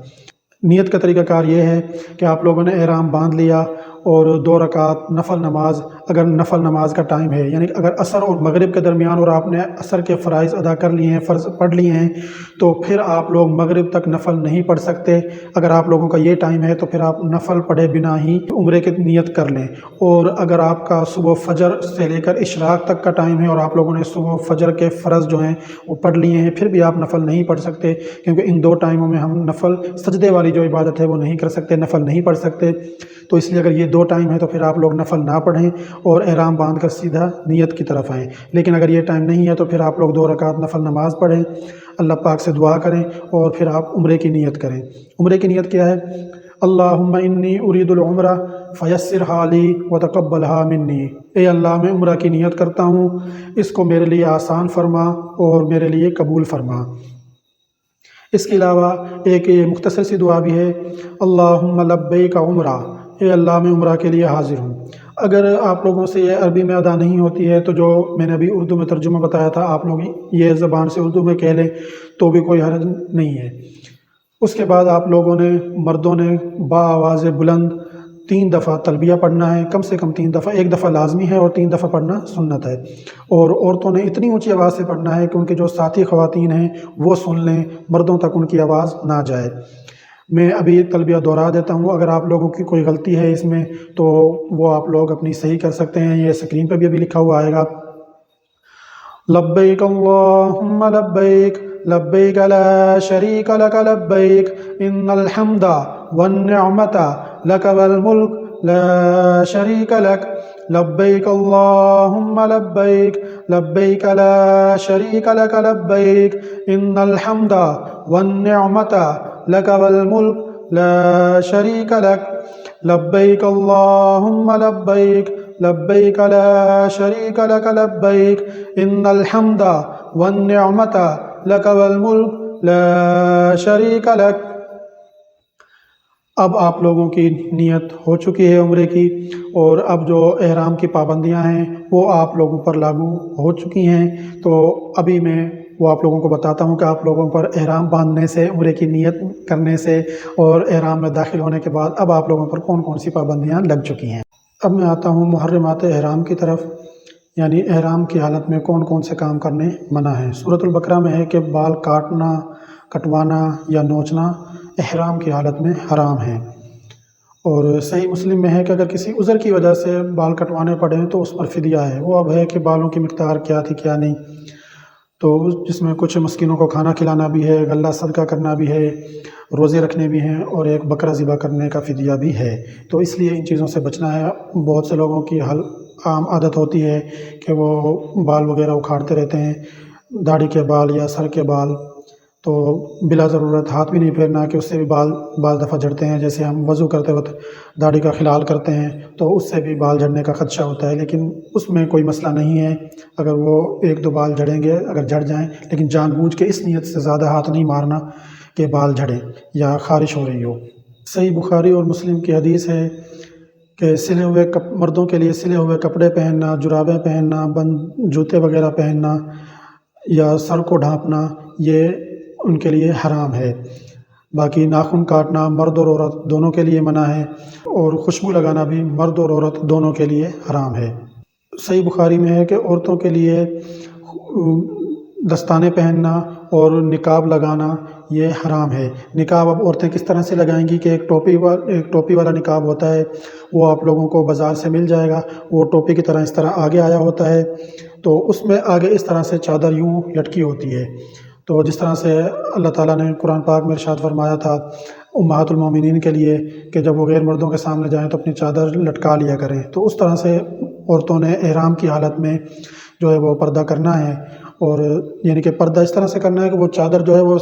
نیت کا طریقہ کار یہ ہے کہ آپ لوگوں نے احرام باندھ لیا اور 2 رکعت نفل نماز، اگر نفل نماز کا ٹائم ہے، یعنی اگر عصر اور مغرب کے درمیان اور آپ نے عصر کے فرائض ادا کر لیے ہیں، فرض پڑھ لیے ہیں، تو پھر آپ لوگ مغرب تک نفل نہیں پڑھ سکتے۔ اگر آپ لوگوں کا یہ ٹائم ہے تو پھر آپ نفل پڑھے بنا ہی عمرے کی نیت کر لیں، اور اگر آپ کا صبح فجر سے لے کر اشراق تک کا ٹائم ہے اور آپ لوگوں نے صبح فجر کے فرض جو ہیں وہ پڑھ لیے ہیں، پھر بھی آپ نفل نہیں پڑھ سکتے، کیونکہ ان 2 ٹائموں میں ہم نفل سجدے والی جو عبادت ہے وہ نہیں کر سکتے، نفل نہیں پڑھ سکتے۔ تو اس لیے اگر یہ 2 ٹائم ہے تو پھر آپ لوگ نفل نہ پڑھیں اور احرام باندھ کر سیدھا نیت کی طرف آئیں، لیکن اگر یہ ٹائم نہیں ہے تو پھر آپ لوگ 2 رکعت نفل نماز پڑھیں، اللہ پاک سے دعا کریں اور پھر آپ عمرے کی نیت کریں۔ عمرے کی نیت کیا ہے؟ اللہم انی ارید العمرہ فیسرھا لی وتقبلھا منی، اے اللہ میں عمرہ کی نیت کرتا ہوں، اس کو میرے لیے آسان فرما اور میرے لیے قبول فرما۔ اس کے علاوہ ایک مختصر سی دعا بھی ہے، اللہم لبیک عمرہ، اے اللہ میں عمرہ کے لیے حاضر ہوں۔ اگر آپ لوگوں سے یہ عربی میں ادا نہیں ہوتی ہے تو جو میں نے ابھی اردو میں ترجمہ بتایا تھا آپ لوگ یہ زبان سے اردو میں کہہ لیں تو بھی کوئی حرج نہیں ہے۔ اس کے بعد آپ لوگوں نے مردوں نے بآواز بلند 3 دفعہ تلبیہ پڑھنا ہے، کم سے کم 3 دفعہ، 1 دفعہ لازمی ہے اور 3 دفعہ پڑھنا سنت ہے، اور عورتوں نے اتنی اونچی آواز سے پڑھنا ہے کہ ان کے جو ساتھی خواتین ہیں وہ سن لیں، مردوں تک ان کی آواز نہ جائے۔ میں ابھی تلبیہ دہرا دیتا ہوں، اگر آپ لوگوں کی کوئی غلطی ہے اس میں تو وہ آپ لوگ اپنی صحیح کر سکتے ہیں، یہ اسکرین پہ بھی ابھی لکھا ہوا آئے گا۔ لبیک اللہم لبیک لبیک لا شریک لک لبیک ان الحمد والنعمت لک والملک لا شریک لک لبیک اللہم لبیک لبیک لا شریک لک لبیک ان الحمد والنعمت لک والملک لا شریک لک لبیک اللہم لبیک لبیک لا شریک لک لبیک ان الحمد والنعمت لک والملک لا شریک لک۔ اب آپ لوگوں کی نیت ہو چکی ہے عمرے کی، اور اب جو احرام کی پابندیاں ہیں وہ آپ لوگوں پر لاگو ہو چکی ہیں۔ تو ابھی میں وہ آپ لوگوں کو بتاتا ہوں کہ آپ لوگوں پر احرام باندھنے سے، عمرے کی نیت کرنے سے اور احرام میں داخل ہونے کے بعد اب آپ لوگوں پر کون کون سی پابندیاں لگ چکی ہیں۔ اب میں آتا ہوں محرمات احرام کی طرف، یعنی احرام کی حالت میں کون کون سے کام کرنے منع ہیں۔ سورۃ البقرہ میں ہے کہ بال کاٹنا، کٹوانا یا نوچنا احرام کی حالت میں حرام ہے۔ اور صحیح مسلم میں ہے کہ اگر کسی عذر کی وجہ سے بال کٹوانے پڑیں تو اس پر فدیہ ہے۔ وہ اب ہے کہ بالوں کی مقدار کیا تھی کیا نہیں، تو جس میں کچھ مسکینوں کو کھانا کھلانا بھی ہے، غلہ صدقہ کرنا بھی ہے، روزے رکھنے بھی ہیں، اور ایک بکرا ذبح کرنے کا فدیہ بھی ہے۔ تو اس لیے ان چیزوں سے بچنا ہے۔ بہت سے لوگوں کی عام عادت ہوتی ہے کہ وہ بال وغیرہ اکھاڑتے رہتے ہیں، داڑھی کے بال یا سر کے بال، تو بلا ضرورت ہاتھ بھی نہیں پھیرنا کہ اس سے بھی بال بعض دفعہ جھڑتے ہیں۔ جیسے ہم وضو کرتے وقت داڑھی کا خلال کرتے ہیں تو اس سے بھی بال جھڑنے کا خدشہ ہوتا ہے، لیکن اس میں کوئی مسئلہ نہیں ہے۔ اگر وہ ایک دو بال جھڑیں گے، اگر جھڑ جائیں، لیکن جان بوجھ کے اس نیت سے زیادہ ہاتھ نہیں مارنا کہ بال جھڑیں یا خارش ہو رہی ہو۔ صحیح بخاری اور مسلم کی حدیث ہے کہ مردوں کے لیے سلے ہوئے کپڑے پہننا، جرابیں پہننا، بند جوتے وغیرہ پہننا یا سر کو ڈھانپنا یہ ان کے لیے حرام ہے۔ باقی ناخن کاٹنا مرد اور عورت دونوں کے لیے منع ہے، اور خوشبو لگانا بھی مرد اور عورت دونوں کے لیے حرام ہے۔ صحیح بخاری میں ہے کہ عورتوں کے لیے دستانے پہننا اور نقاب لگانا یہ حرام ہے۔ نقاب اب عورتیں کس طرح سے لگائیں گی کہ ایک ٹوپی والا نقاب ہوتا ہے، وہ آپ لوگوں کو بازار سے مل جائے گا، وہ ٹوپی کی طرح اس طرح آگے آیا ہوتا ہے، تو اس میں آگے اس طرح سے چادر یوں لٹکی ہوتی ہے۔ تو جس طرح سے اللہ تعالیٰ نے قرآن پاک میں ارشاد فرمایا تھا امہات المومنین کے لیے کہ جب وہ غیر مردوں کے سامنے جائیں تو اپنی چادر لٹکا لیا کریں، تو اس طرح سے عورتوں نے احرام کی حالت میں جو ہے وہ پردہ کرنا ہے، اور یعنی کہ پردہ اس طرح سے کرنا ہے کہ وہ چادر جو ہے وہ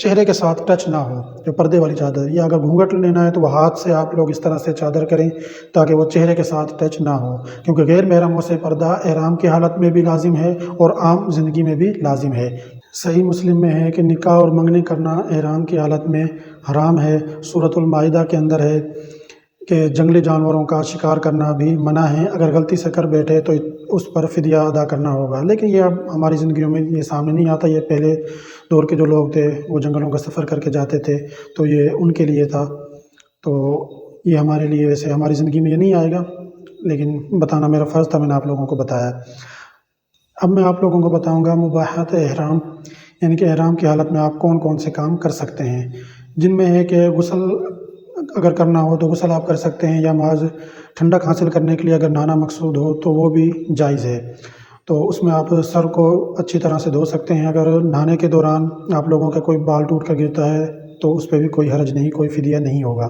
چہرے کے ساتھ ٹچ نہ ہو، جو پردے والی چادر، یا اگر گھونگھٹ لینا ہے تو وہ ہاتھ سے آپ لوگ اس طرح سے چادر کریں تاکہ وہ چہرے کے ساتھ ٹچ نہ ہو، کیونکہ غیر محرموں سے پردہ احرام کی حالت میں بھی لازم ہے اور عام زندگی میں بھی لازم ہے۔ صحیح مسلم میں ہے کہ نکاح اور منگنی کرنا احرام کی حالت میں حرام ہے۔ سورۃ المائدہ کے اندر ہے کہ جنگلی جانوروں کا شکار کرنا بھی منع ہے، اگر غلطی سے کر بیٹھے تو اس پر فدیہ ادا کرنا ہوگا، لیکن یہ اب ہماری زندگیوں میں یہ سامنے نہیں آتا۔ یہ پہلے دور کے جو لوگ تھے وہ جنگلوں کا سفر کر کے جاتے تھے تو یہ ان کے لیے تھا، تو یہ ہمارے لیے ویسے ہماری زندگی میں یہ نہیں آئے گا، لیکن بتانا میرا فرض تھا، میں نے آپ لوگوں کو بتایا۔ اب میں آپ لوگوں کو بتاؤں گا مباحات احرام، یعنی کہ احرام کی حالت میں آپ کون کون سے کام کر سکتے ہیں، جن میں ہے کہ غسل اگر کرنا ہو تو غسل آپ کر سکتے ہیں، یا محض ٹھنڈک حاصل کرنے کے لیے اگر نہانا مقصود ہو تو وہ بھی جائز ہے۔ تو اس میں آپ سر کو اچھی طرح سے دھو سکتے ہیں۔ اگر نہانے کے دوران آپ لوگوں کا کوئی بال ٹوٹ کر گرتا ہے تو اس پہ بھی کوئی حرج نہیں، کوئی فدیہ نہیں ہوگا۔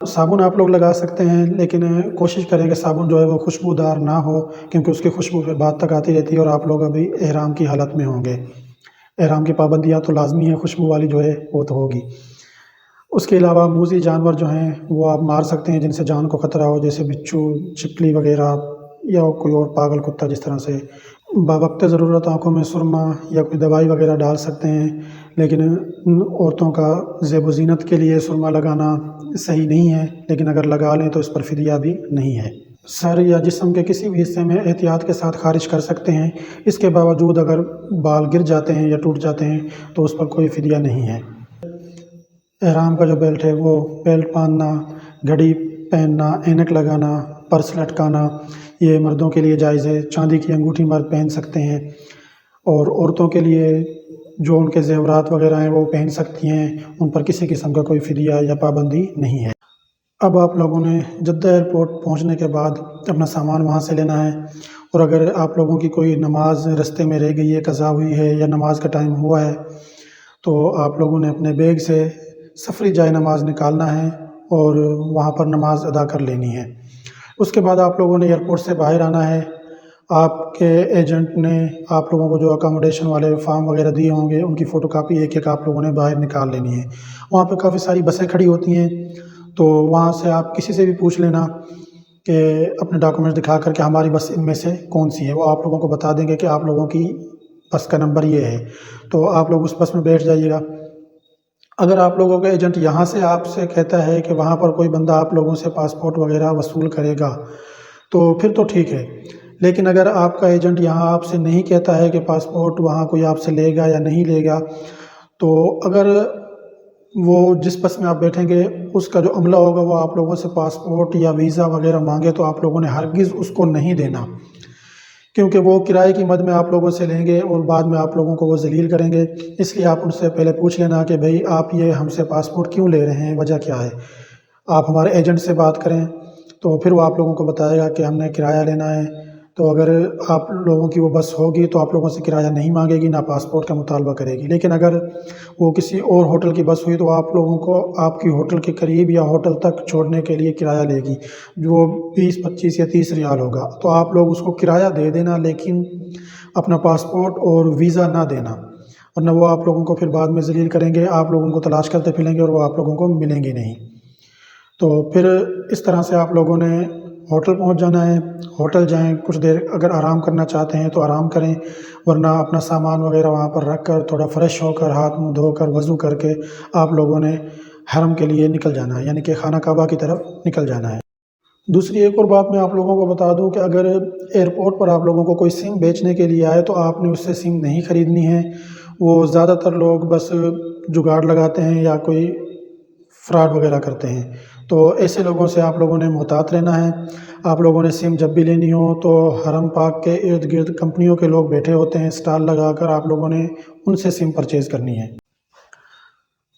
صابن آپ لوگ لگا سکتے ہیں، لیکن کوشش کریں کہ صابن جو ہے وہ خوشبودار نہ ہو، کیونکہ اس کی خوشبو پھر بعد تک آتی رہتی ہے اور آپ لوگ ابھی احرام کی حالت میں ہوں گے۔ احرام کی پابندیاں تو لازمی ہیں، خوشبو والی جو ہے وہ تو ہوگی۔ اس کے علاوہ موذی جانور جو ہیں وہ آپ مار سکتے ہیں جن سے جان کو خطرہ ہو، جیسے بچھو، چھپکلی وغیرہ، یا کوئی اور پاگل کتا جس طرح سے۔ باوقت ضرورت آنکھوں میں سرما یا کوئی دوائی وغیرہ ڈال سکتے ہیں، لیکن عورتوں کا زیب و زینت کے لیے سرما لگانا صحیح نہیں ہے، لیکن اگر لگا لیں تو اس پر فدیہ بھی نہیں ہے۔ سر یا جسم کے کسی بھی حصے میں احتیاط کے ساتھ خارج کر سکتے ہیں، اس کے باوجود اگر بال گر جاتے ہیں یا ٹوٹ جاتے ہیں تو اس پر کوئی فدیہ نہیں ہے۔ احرام کا جو بیلٹ ہے وہ بیلٹ باندھنا، گھڑی پہننا، اینک لگانا، پرس لٹکانا یہ مردوں کے لیے جائز ہے۔ چاندی کی انگوٹھی مرد پہن سکتے ہیں، اور عورتوں کے لیے جو ان کے زیورات وغیرہ ہیں وہ پہن سکتی ہیں، ان پر کسی قسم کا کوئی فدیہ یا پابندی نہیں ہے۔ اب آپ لوگوں نے جدہ ایئرپورٹ پہنچنے کے بعد اپنا سامان وہاں سے لینا ہے، اور اگر آپ لوگوں کی کوئی نماز رستے میں رہ گئی ہے، قضا ہوئی ہے یا نماز کا ٹائم ہوا ہے، تو آپ لوگوں نے اپنے بیگ سے سفری جائے نماز نکالنا ہے اور وہاں پر نماز ادا کر لینی ہے۔ اس کے بعد آپ لوگوں نے ایئرپورٹ سے باہر آنا ہے، آپ کے ایجنٹ نے آپ لوگوں کو جو اکاموڈیشن والے فارم وغیرہ دیے ہوں گے ان کی فوٹو کاپی ایک ایک آپ لوگوں نے باہر نکال لینی ہے۔ وہاں پہ کافی ساری بسیں کھڑی ہوتی ہیں، تو وہاں سے آپ کسی سے بھی پوچھ لینا کہ اپنے ڈاکومنٹ دکھا کر کہ ہماری بس ان میں سے کون سی ہے، وہ آپ لوگوں کو بتا دیں گے کہ آپ لوگوں کی بس کا نمبر یہ ہے، تو آپ لوگ اس بس میں بیٹھ جائیے گا۔ اگر آپ لوگوں کا ایجنٹ یہاں سے آپ سے کہتا ہے کہ وہاں پر کوئی بندہ آپ لوگوں سے پاسپورٹ وغیرہ وصول کرے گا تو پھر تو ٹھیک ہے، لیکن اگر آپ کا ایجنٹ یہاں آپ سے نہیں کہتا ہے کہ پاسپورٹ وہاں کوئی آپ سے لے گا یا نہیں لے گا، تو اگر وہ جس بس میں آپ بیٹھیں گے اس کا جو عملہ ہوگا وہ آپ لوگوں سے پاسپورٹ یا ویزا وغیرہ مانگے تو آپ لوگوں نے ہرگز اس کو نہیں دینا، کیونکہ وہ کرائے کی مد میں آپ لوگوں سے لیں گے اور بعد میں آپ لوگوں کو وہ ذلیل کریں گے۔ اس لیے آپ ان سے پہلے پوچھ لینا کہ بھئی آپ یہ ہم سے پاسپورٹ کیوں لے رہے ہیں، وجہ کیا ہے۔ آپ ہمارے ایجنٹ سے بات کریں تو پھر وہ آپ لوگوں کو بتائے گا کہ ہم نے کرایہ لینا ہے، تو اگر آپ لوگوں کی وہ بس ہوگی تو آپ لوگوں سے کرایہ نہیں مانگے گی، نہ پاسپورٹ کا مطالبہ کرے گی، لیکن اگر وہ کسی اور ہوٹل کی بس ہوئی تو آپ لوگوں کو آپ کی ہوٹل کے قریب یا ہوٹل تک چھوڑنے کے لیے کرایہ لے گی، جو 20 25 یا 30 ریال ہوگا، تو آپ لوگ اس کو کرایہ دے دینا، لیکن اپنا پاسپورٹ اور ویزا نہ دینا، ورنہ وہ آپ لوگوں کو پھر بعد میں ذلیل کریں گے، آپ لوگوں کو تلاش کرتے پھریں گے اور وہ آپ لوگوں کو ملیں گے نہیں۔ تو پھر اس طرح سے آپ لوگوں نے ہوٹل پہنچ جانا ہے، ہوٹل جائیں، کچھ دیر اگر آرام کرنا چاہتے ہیں تو آرام کریں، ورنہ اپنا سامان وغیرہ وہاں پر رکھ کر تھوڑا فریش ہو کر ہاتھ منہ دھو کر وضو کر کے آپ لوگوں نے حرم کے لیے نکل جانا ہے، یعنی کہ خانہ کعبہ کی طرف نکل جانا ہے۔ دوسری ایک اور بات میں آپ لوگوں کو بتا دوں کہ اگر ایئرپورٹ پر آپ لوگوں کو کوئی سم بیچنے کے لیے آئے تو آپ نے اس سے سم نہیں خریدنی ہے، وہ زیادہ تر لوگ بس جگاڑ لگاتے ہیں یا کوئی فراڈ وغیرہ کرتے ہیں، تو ایسے لوگوں سے آپ لوگوں نے محتاط رہنا ہے۔ آپ لوگوں نے سم جب بھی لینی ہو تو حرم پاک کے ارد گرد کمپنیوں کے لوگ بیٹھے ہوتے ہیں، سٹال لگا کر آپ لوگوں نے ان سے سم پرچیز کرنی ہے۔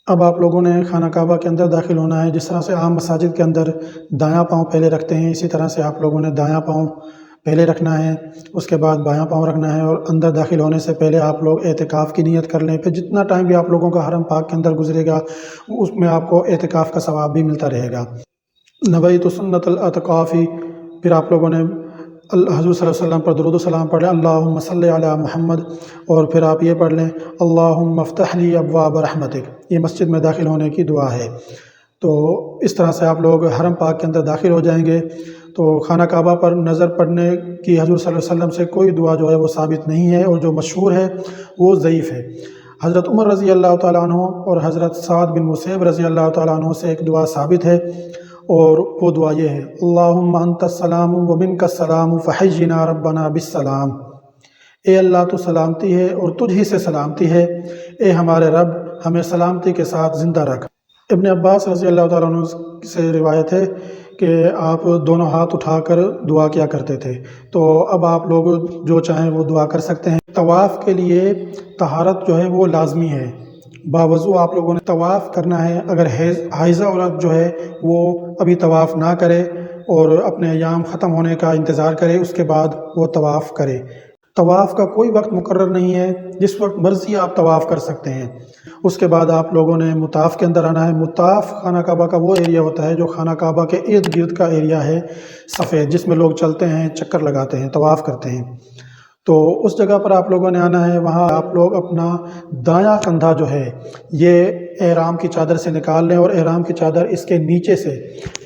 اب آپ لوگوں نے خانہ کعبہ کے اندر داخل ہونا ہے، جس طرح سے عام مساجد کے اندر دایاں پاؤں پہلے رکھتے ہیں، اسی طرح سے آپ لوگوں نے دایاں پاؤں پہلے رکھنا ہے، اس کے بعد بایاں پاؤں رکھنا ہے، اور اندر داخل ہونے سے پہلے آپ لوگ اعتکاف کی نیت کر لیں۔ پھر جتنا ٹائم بھی آپ لوگوں کا حرم پاک کے اندر گزرے گا اس میں آپ کو اعتکاف کا ثواب بھی ملتا رہے گا۔ نویت سنت الاعتکافی، پھر آپ لوگوں نے حضور صلی اللہ علیہ وسلم پر درود و سلام پڑھ لیں، اللہم صلی علی محمد، اور پھر آپ یہ پڑھ لیں اللہم افتح لی ابواب رحمتک، یہ مسجد میں داخل ہونے کی دعا ہے۔ تو اس طرح سے آپ لوگ حرم پاک کے اندر داخل ہو جائیں گے۔ تو خانہ کعبہ پر نظر پڑنے کی حضور صلی اللہ علیہ وسلم سے کوئی دعا جو ہے وہ ثابت نہیں ہے، اور جو مشہور ہے وہ ضعیف ہے۔ حضرت عمر رضی اللہ تعالیٰ عنہ اور حضرت سعد بن مسیب رضی اللہ تعالیٰ عنہ سے ایک دعا ثابت ہے، اور وہ دعا یہ ہے اللہم انت السلام و منک السلام فحینا ربنا بالسلام، اے اللہ تو سلامتی ہے اور تجھ ہی سے سلامتی ہے، اے ہمارے رب ہمیں سلامتی کے ساتھ زندہ رکھ۔ ابن عباس رضی اللہ تعالیٰ عنہ سے روایت ہے کہ آپ دونوں ہاتھ اٹھا کر دعا کیا کرتے تھے، تو اب آپ لوگ جو چاہیں وہ دعا کر سکتے ہیں۔ طواف کے لیے طہارت جو ہے وہ لازمی ہے، باوضو آپ لوگوں نے طواف کرنا ہے۔ اگر حائضہ عورت جو ہے وہ ابھی طواف نہ کرے اور اپنے ایام ختم ہونے کا انتظار کرے، اس کے بعد وہ طواف کرے۔ طواف کا کوئی وقت مقرر نہیں ہے، جس وقت مرضی آپ طواف کر سکتے ہیں۔ اس کے بعد آپ لوگوں نے مطاف کے اندر آنا ہے۔ مطاف خانہ کعبہ کا وہ ایریا ہوتا ہے جو خانہ کعبہ کے ارد گرد کا ایریا ہے سفید، جس میں لوگ چلتے ہیں، چکر لگاتے ہیں، طواف کرتے ہیں۔ تو اس جگہ پر آپ لوگوں نے آنا ہے، وہاں آپ لوگ اپنا دایاں کندھا جو ہے یہ احرام کی چادر سے نکال لیں، اور احرام کی چادر اس کے نیچے سے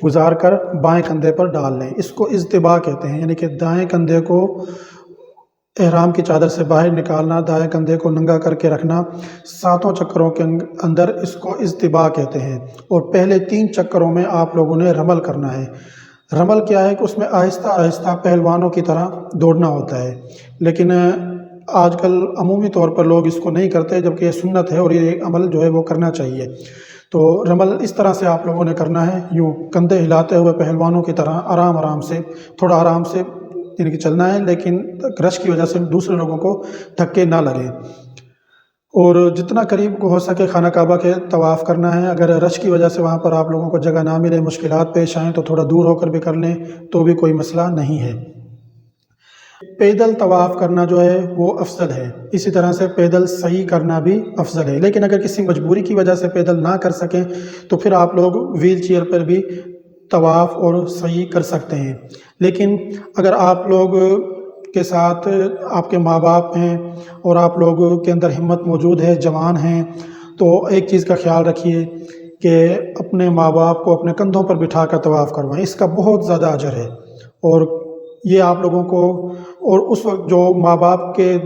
گزار کر بائیں کندھے پر ڈال لیں۔ اس کو اضطباء کہتے ہیں، یعنی کہ دائیں کندھے کو احرام کی چادر سے باہر نکالنا، دائیں کندھے کو ننگا کر کے رکھنا۔ 7 چکروں کے اندر اس کو اضطباء کہتے ہیں، اور پہلے 3 چکروں میں آپ لوگوں نے رمل کرنا ہے۔ رمل کیا ہے کہ اس میں آہستہ آہستہ پہلوانوں کی طرح دوڑنا ہوتا ہے، لیکن آج کل عمومی طور پر لوگ اس کو نہیں کرتے، جبکہ یہ سنت ہے اور یہ عمل جو ہے وہ کرنا چاہیے۔ تو رمل اس طرح سے آپ لوگوں نے کرنا ہے، یوں کندھے ہلاتے ہوئے پہلوانوں کی طرح آرام آرام سے، تھوڑا آرام سے یعنی کہ چلنا ہے، لیکن رش کی وجہ سے دوسرے لوگوں کو دھکے نہ لگیں، اور جتنا قریب ہو سکے خانہ کعبہ کے طواف کرنا ہے۔ اگر رش کی وجہ سے وہاں پر آپ لوگوں کو جگہ نہ ملے، مشکلات پیش آئیں، تو تھوڑا دور ہو کر بھی کر لیں تو بھی کوئی مسئلہ نہیں ہے۔ پیدل طواف کرنا جو ہے وہ افضل ہے، اسی طرح سے پیدل سعی کرنا بھی افضل ہے، لیکن اگر کسی مجبوری کی وجہ سے پیدل نہ کر سکیں تو پھر آپ لوگ ویل چیئر پر بھی طواف اور سعی کر سکتے ہیں۔ لیکن اگر آپ لوگ کے ساتھ آپ کے ماں باپ ہیں اور آپ لوگوں کے اندر ہمت موجود ہے، جوان ہیں، تو ایک چیز کا خیال رکھیے کہ اپنے ماں باپ کو اپنے کندھوں پر بٹھا کر طواف کروائیں، اس کا بہت زیادہ اجر ہے۔ اور یہ آپ لوگوں کو، اور اس وقت جو ماں باپ کے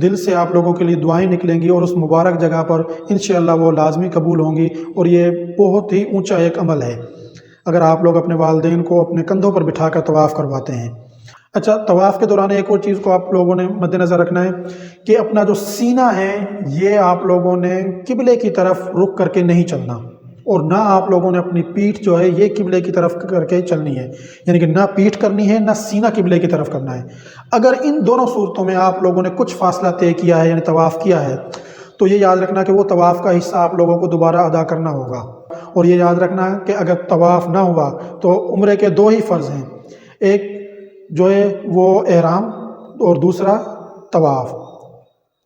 دل سے آپ لوگوں کے لیے دعائیں نکلیں گی اور اس مبارک جگہ پر انشاءاللہ وہ لازمی قبول ہوں گی، اور یہ بہت ہی اونچا ایک عمل ہے اگر آپ لوگ اپنے والدین کو اپنے کندھوں پر بٹھا کر طواف کرواتے ہیں۔ اچھا، طواف کے دوران ایک اور چیز کو آپ لوگوں نے مد نظر رکھنا ہے کہ اپنا جو سینہ ہے یہ آپ لوگوں نے قبلے کی طرف رخ کر کے نہیں چلنا، اور نہ آپ لوگوں نے اپنی پیٹھ جو ہے یہ قبلے کی طرف کر کے چلنی ہے، یعنی کہ نہ پیٹھ کرنی ہے نہ سینہ قبلے کی طرف کرنا ہے۔ اگر ان دونوں صورتوں میں آپ لوگوں نے کچھ فاصلہ طے کیا ہے، یعنی طواف کیا ہے، تو یہ یاد رکھنا کہ وہ طواف کا حصہ آپ لوگوں کو دوبارہ ادا کرنا ہوگا۔ اور یہ یاد رکھنا کہ اگر طواف نہ ہوا تو عمرے کے دو ہی فرض ہیں، ایک جو ہے وہ احرام اور دوسرا طواف۔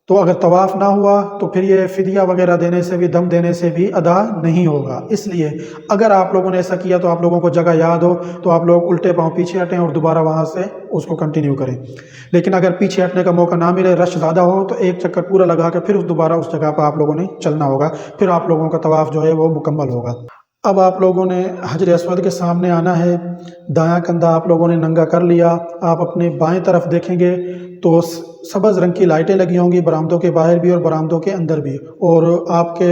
تو اگر طواف نہ ہوا تو پھر یہ فدیہ وغیرہ دینے سے بھی، دم دینے سے بھی ادا نہیں ہوگا۔ اس لیے اگر آپ لوگوں نے ایسا کیا تو آپ لوگوں کو جگہ یاد ہو تو آپ لوگ الٹے پاؤں پیچھے ہٹیں اور دوبارہ وہاں سے اس کو کنٹینیو کریں۔ لیکن اگر پیچھے ہٹنے کا موقع نہ ملے، رش زیادہ ہو، تو ایک چکر پورا لگا کے پھر دوبارہ اس جگہ پہ آپ لوگوں نے چلنا ہوگا، پھر آپ لوگوں کا طواف جو ہے وہ مکمل ہوگا۔ اب آپ لوگوں نے حجر اسود کے سامنے آنا ہے، دایاں کندھا آپ لوگوں نے ننگا کر لیا، آپ اپنے بائیں طرف دیکھیں گے تو سبز رنگ کی لائٹیں لگی ہوں گی برآمدوں کے باہر بھی اور برآمدوں کے اندر بھی، اور آپ کے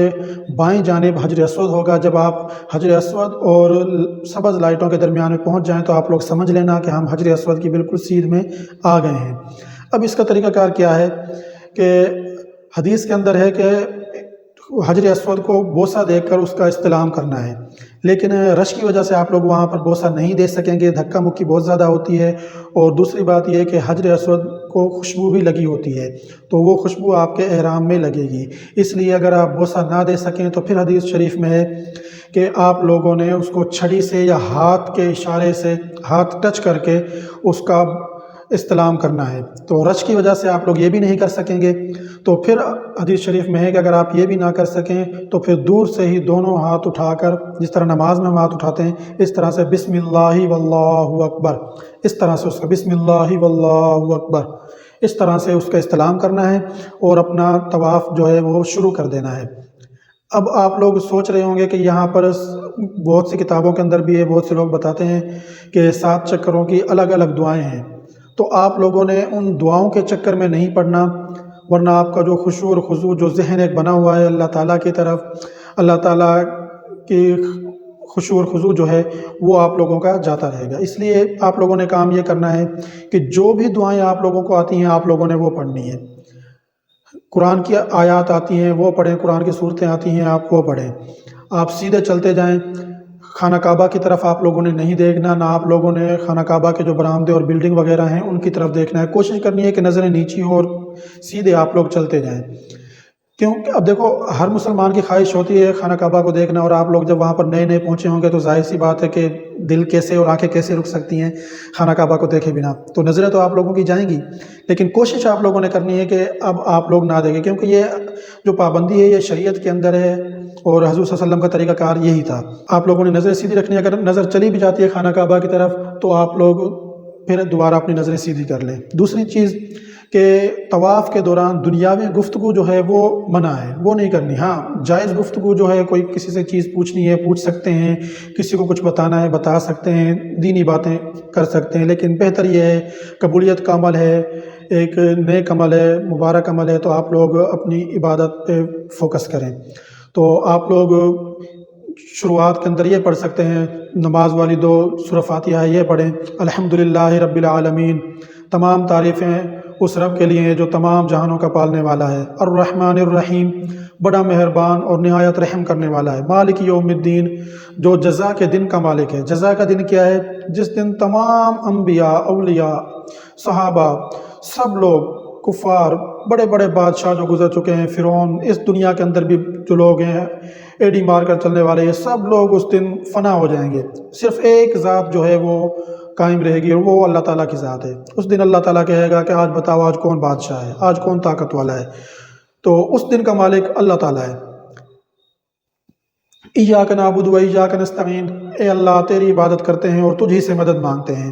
بائیں جانب حجر اسود ہوگا۔ جب آپ حجر اسود اور سبز لائٹوں کے درمیان میں پہنچ جائیں تو آپ لوگ سمجھ لینا کہ ہم حجر اسود کی بالکل سیدھ میں آ گئے ہیں۔ اب اس کا طریقہ کار کیا ہے کہ حدیث کے اندر ہے کہ حجر اسود کو بوسہ دے کر اس کا استلام کرنا ہے، لیکن رش کی وجہ سے آپ لوگ وہاں پر بوسہ نہیں دے سکیں گے، دھکا مکی بہت زیادہ ہوتی ہے، اور دوسری بات یہ ہے کہ حجر اسود کو خوشبو بھی لگی ہوتی ہے، تو وہ خوشبو آپ کے احرام میں لگے گی۔ اس لیے اگر آپ بوسہ نہ دے سکیں تو پھر حدیث شریف میں ہے کہ آپ لوگوں نے اس کو چھڑی سے یا ہاتھ کے اشارے سے، ہاتھ ٹچ کر کے اس کا استلام کرنا ہے۔ تو رش کی وجہ سے آپ لوگ یہ بھی نہیں کر سکیں گے، تو پھر حدیث شریف میں ہے کہ اگر آپ یہ بھی نہ کر سکیں تو پھر دور سے ہی دونوں ہاتھ اٹھا کر، جس طرح نماز میں ہم ہاتھ اٹھاتے ہیں اس طرح سے بسم اللہ واللہ اکبر، اس طرح سے اس کا بسم اللہ واللہ اکبر اس طرح سے اس کا استلام کرنا ہے اور اپنا طواف جو ہے وہ شروع کر دینا ہے۔ اب آپ لوگ سوچ رہے ہوں گے کہ یہاں پر بہت سی کتابوں کے اندر بھی ہے، بہت سے لوگ بتاتے ہیں کہ 7 چکروں کی الگ الگ دعائیں ہیں، تو آپ لوگوں نے ان دعاؤں کے چکر میں نہیں پڑھنا، ورنہ آپ کا جو خشوع اور خضوع جو ذہن ایک بنا ہوا ہے اللہ تعالیٰ کی طرف، اللہ تعالیٰ کی خشوع اور خضوع جو ہے وہ آپ لوگوں کا جاتا رہے گا۔ اس لیے آپ لوگوں نے کام یہ کرنا ہے کہ جو بھی دعائیں آپ لوگوں کو آتی ہیں آپ لوگوں نے وہ پڑھنی ہے۔ قرآن کی آیات آتی ہیں وہ پڑھیں، قرآن کی صورتیں آتی ہیں آپ وہ پڑھیں، آپ سیدھے چلتے جائیں۔ خانہ کعبہ کی طرف آپ لوگوں نے نہیں دیکھنا، نہ آپ لوگوں نے خانہ کعبہ کے جو برآمدے اور بلڈنگ وغیرہ ہیں ان کی طرف دیکھنا ہے۔ کوشش کرنی ہے کہ نظریں نیچی ہو اور سیدھے آپ لوگ چلتے جائیں، کیونکہ اب دیکھو ہر مسلمان کی خواہش ہوتی ہے خانہ کعبہ کو دیکھنا، اور آپ لوگ جب وہاں پر نئے نئے پہنچے ہوں گے تو ظاہر سی بات ہے کہ دل کیسے اور آنکھیں کیسے رک سکتی ہیں خانہ کعبہ کو دیکھے بنا، تو نظریں تو آپ لوگوں کی جائیں گی، لیکن کوشش آپ لوگوں نے کرنی ہے کہ اب آپ لوگ نہ دیکھیں، کیونکہ یہ جو پابندی ہے یہ شریعت کے اندر ہے اور حضور صلی اللہ علیہ وسلم کا طریقہ کار یہی تھا۔ آپ لوگوں نے نظریں سیدھی رکھنی ہے، اگر نظر چلی بھی جاتی ہے خانہ کعبہ کی طرف تو آپ لوگ پھر دوبارہ اپنی نظریں سیدھی کر لیں۔ دوسری چیز کہ طواف کے دوران دنیاوی گفتگو جو ہے وہ منع ہے، وہ نہیں کرنی۔ ہاں جائز گفتگو جو ہے، کوئی کسی سے چیز پوچھنی ہے پوچھ سکتے ہیں، کسی کو کچھ بتانا ہے بتا سکتے ہیں، دینی باتیں کر سکتے ہیں، لیکن بہتر یہ ہے، قبولیت کا عمل ہے، ایک نیک عمل ہے، مبارک عمل ہے، تو آپ لوگ اپنی عبادت پہ فوکس کریں۔ تو آپ لوگ شروعات کے اندر یہ پڑھ سکتے ہیں، نماز والی 2 سورہ فاتحہ یہ پڑھیں، الحمدللہ رب العالمین، تمام تعریفیں اس رب کے لیے ہیں جو تمام جہانوں کا پالنے والا ہے، الرحمن الرحیم، بڑا مہربان اور نہایت رحم کرنے والا ہے، مالک یوم الدین، جو جزا کے دن کا مالک ہے۔ جزا کا دن کیا ہے؟ جس دن تمام انبیاء، اولیاء، صحابہ، سب لوگ، کفار، بڑے بڑے بادشاہ جو گزر چکے ہیں، فرعون، اس دنیا کے اندر بھی جو لوگ ہیں ایڈی مار کر چلنے والے، یہ سب لوگ اس دن فنا ہو جائیں گے، صرف ایک ذات جو ہے وہ قائم رہے گی اور وہ اللہ تعالیٰ کی ذات ہے۔ اس دن اللہ تعالیٰ کہے گا کہ آج بتاؤ آج کون بادشاہ ہے، آج کون طاقت والا ہے، تو اس دن کا مالک اللہ تعالیٰ ہے۔ ایاک نعبد و ایاک نستعین، اے اللہ تیری عبادت کرتے ہیں اور تجھ ہی سے مدد مانگتے ہیں۔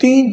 3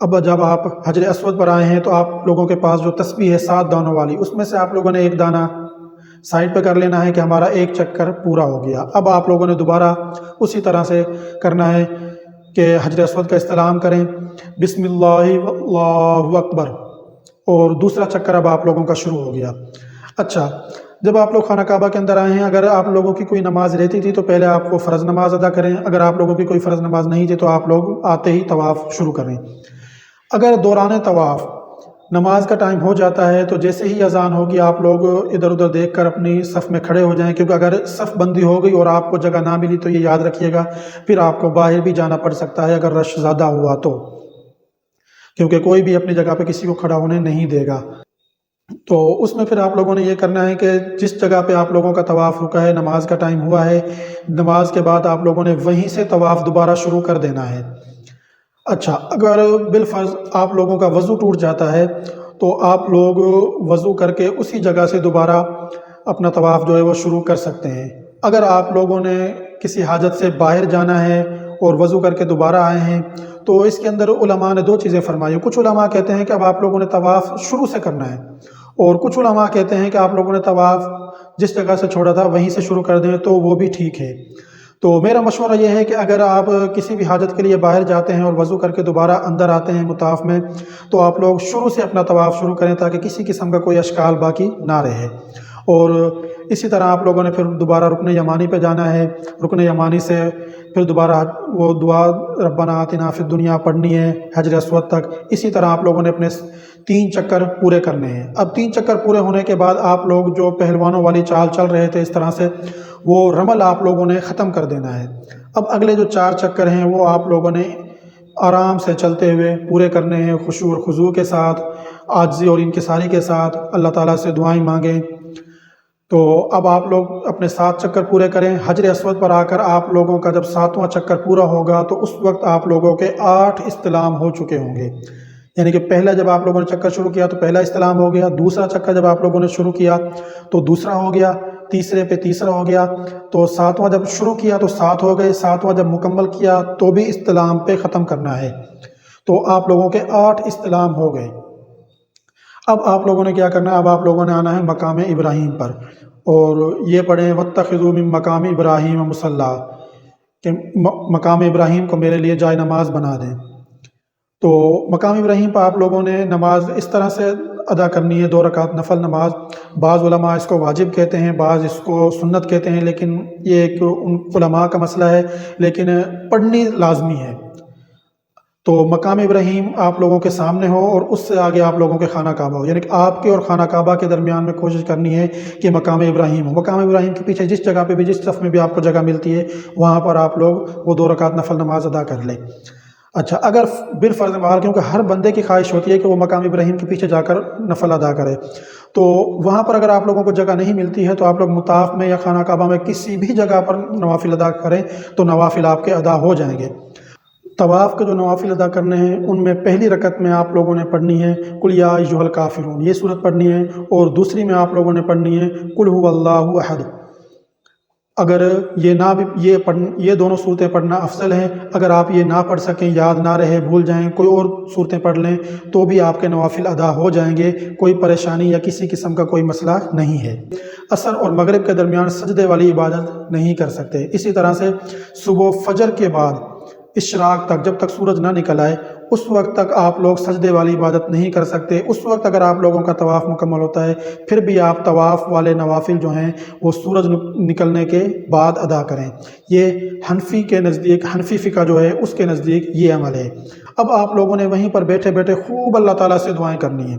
اب جب آپ حجر اسود پر آئے ہیں تو آپ لوگوں کے پاس جو تسبیح ہے 7 دانوں والی، اس میں سے آپ لوگوں نے ایک دانہ سائڈ پہ کر لینا ہے کہ ہمارا ایک چکر پورا ہو گیا۔ اب آپ لوگوں نے دوبارہ اسی طرح سے کرنا ہے کہ حجر اسود کا استعلام کریں، بسم اللہ واللہ اکبر، اور دوسرا چکر اب آپ لوگوں کا شروع ہو گیا۔ اچھا، جب آپ لوگ خانہ کعبہ کے اندر آئے ہیں، اگر آپ لوگوں کی کوئی نماز رہتی تھی تو پہلے آپ کو فرض نماز ادا کریں، اگر آپ لوگوں کی کوئی فرض نماز نہیں تھی تو آپ لوگ آتے ہی طواف شروع کریں۔ اگر دوران طواف نماز کا ٹائم ہو جاتا ہے تو جیسے ہی اذان ہوگی آپ لوگ ادھر ادھر دیکھ کر اپنی صف میں کھڑے ہو جائیں، کیونکہ اگر صف بندی ہو گئی اور آپ کو جگہ نہ ملی تو یہ یاد رکھیے گا پھر آپ کو باہر بھی جانا پڑ سکتا ہے اگر رش زیادہ ہوا تو، کیونکہ کوئی بھی اپنی جگہ پہ کسی کو کھڑا ہونے نہیں دے گا۔ تو اس میں پھر آپ لوگوں نے یہ کرنا ہے کہ جس جگہ پہ آپ لوگوں کا طواف رکا ہے، نماز کا ٹائم ہوا ہے، نماز کے بعد آپ لوگوں نے وہیں سے طواف دوبارہ شروع کر دینا ہے۔ اچھا، اگر بالفرض آپ لوگوں کا وضو ٹوٹ جاتا ہے تو آپ لوگ وضو کر کے اسی جگہ سے دوبارہ اپنا طواف جو ہے وہ شروع کر سکتے ہیں۔ اگر آپ لوگوں نے کسی حاجت سے باہر جانا ہے اور وضو کر کے دوبارہ آئے ہیں تو اس کے اندر علماء نے 2 چیزیں فرمائی۔ کچھ علماء کہتے ہیں کہ اب آپ لوگوں نے طواف شروع سے کرنا ہے، اور کچھ علماء کہتے ہیں کہ آپ لوگوں نے طواف جس جگہ سے چھوڑا تھا وہیں سے شروع کر دیں تو وہ بھی ٹھیک ہے۔ تو میرا مشورہ یہ ہے کہ اگر آپ کسی بھی حاجت کے لیے باہر جاتے ہیں اور وضو کر کے دوبارہ اندر آتے ہیں مطاف میں تو آپ لوگ شروع سے اپنا طواف شروع کریں تاکہ کسی قسم کا کوئی اشکال باقی نہ رہے۔ اور اسی طرح آپ لوگوں نے پھر دوبارہ رکن یمانی پہ جانا ہے، رکن یمانی سے پھر دوبارہ وہ دعا ربنا آتنا فی الدنیا پڑھنی ہے حجر اسود تک۔ اسی طرح آپ لوگوں نے اپنے 3 چکر پورے کرنے ہیں۔ اب 3 چکر پورے ہونے کے بعد آپ لوگ جو پہلوانوں والی چال چل رہے تھے اس طرح سے، وہ رمل آپ لوگوں نے ختم کر دینا ہے۔ اب اگلے جو 4 چکر ہیں وہ آپ لوگوں نے آرام سے چلتے ہوئے پورے کرنے ہیں، خشوع اور خضوع کے ساتھ، عاجزی اور انکساری کے ساتھ، اللہ تعالیٰ سے دعائیں مانگیں۔ تو اب آپ لوگ اپنے 7 چکر پورے کریں۔ حجر اسود پر آ کر آپ لوگوں کا جب 7واں چکر پورا ہوگا تو اس وقت آپ لوگوں کے 8 استلام ہو چکے ہوں گے، یعنی کہ پہلا جب آپ لوگوں نے چکر شروع کیا تو پہلا استلام ہو گیا، دوسرا چکر جب آپ لوگوں نے شروع کیا تو دوسرا ہو گیا، تیسرے پہ تیسرا ہو گیا، تو 7واں جب شروع کیا تو 7 ہو گئے، 7واں جب مکمل کیا تو بھی استلام پہ ختم کرنا ہے، تو آپ لوگوں کے 8 استلام ہو گئے۔ اب آپ لوگوں نے کیا کرنا ہے، اب آپ لوگوں نے آنا ہے مقام ابراہیم پر، اور یہ پڑھیں وَاتَّخِذُوا مِن مَقَامِ إِبْرَاهِيمَ مُصَلًّى، کہ مقام ابراہیم کو میرے لیے جائے نماز بنا دیں۔ تو مقام ابراہیم پر آپ لوگوں نے نماز اس طرح سے ادا کرنی ہے، 2 رکعت نفل نماز۔ بعض علماء اس کو واجب کہتے ہیں، بعض اس کو سنت کہتے ہیں، لیکن یہ ایک ان علماء کا مسئلہ ہے، لیکن پڑھنی لازمی ہے۔ تو مقام ابراہیم آپ لوگوں کے سامنے ہو اور اس سے آگے آپ لوگوں کے خانہ کعبہ ہو، یعنی کہ آپ کے اور خانہ کعبہ کے درمیان میں کوشش کرنی ہے کہ مقام ابراہیم ہو۔ مقام ابراہیم کے پیچھے جس جگہ پہ بھی، جس صف میں بھی آپ کو جگہ ملتی ہے وہاں پر آپ لوگ وہ 2 رکعت نفل نماز ادا کر لیں۔ اچھا، اگر بالفرض محال، کیونکہ ہر بندے کی خواہش ہوتی ہے کہ وہ مقام ابراہیم کے پیچھے جا کر نفل ادا کرے، تو وہاں پر اگر آپ لوگوں کو جگہ نہیں ملتی ہے تو آپ لوگ مطاف میں یا خانہ کعبہ میں کسی بھی جگہ پر نوافل ادا کریں تو نوافل آپ کے ادا ہو جائیں گے۔ طواف کے جو نوافل ادا کرنے ہیں ان میں پہلی رکعت میں آپ لوگوں نے پڑھنی ہے قل یا ایھا الکافرون، یہ سورت پڑھنی ہے، اور دوسری میں آپ لوگوں نے پڑھنی ہے قل ھو اللہ احد۔ اگر یہ دونوں صورتیں پڑھنا افضل ہیں، اگر آپ یہ نہ پڑھ سکیں، یاد نہ رہے، بھول جائیں، کوئی اور صورتیں پڑھ لیں تو بھی آپ کے نوافل ادا ہو جائیں گے، کوئی پریشانی یا کسی قسم کا کوئی مسئلہ نہیں ہے۔ عصر اور مغرب کے درمیان سجدے والی عبادت نہیں کر سکتے۔ اسی طرح سے صبح فجر کے بعد اشراق تک، جب تک سورج نہ نکل آئے اس وقت تک آپ لوگ سجدے والی عبادت نہیں کر سکتے۔ اس وقت اگر آپ لوگوں کا طواف مکمل ہوتا ہے پھر بھی آپ طواف والے نوافل جو ہیں وہ سورج نکلنے کے بعد ادا کریں۔ یہ حنفی کے نزدیک، حنفی فقہ جو ہے اس کے نزدیک یہ عمل ہے۔ اب آپ لوگوں نے وہیں پر بیٹھے بیٹھے خوب اللہ تعالیٰ سے دعائیں کرنی ہیں،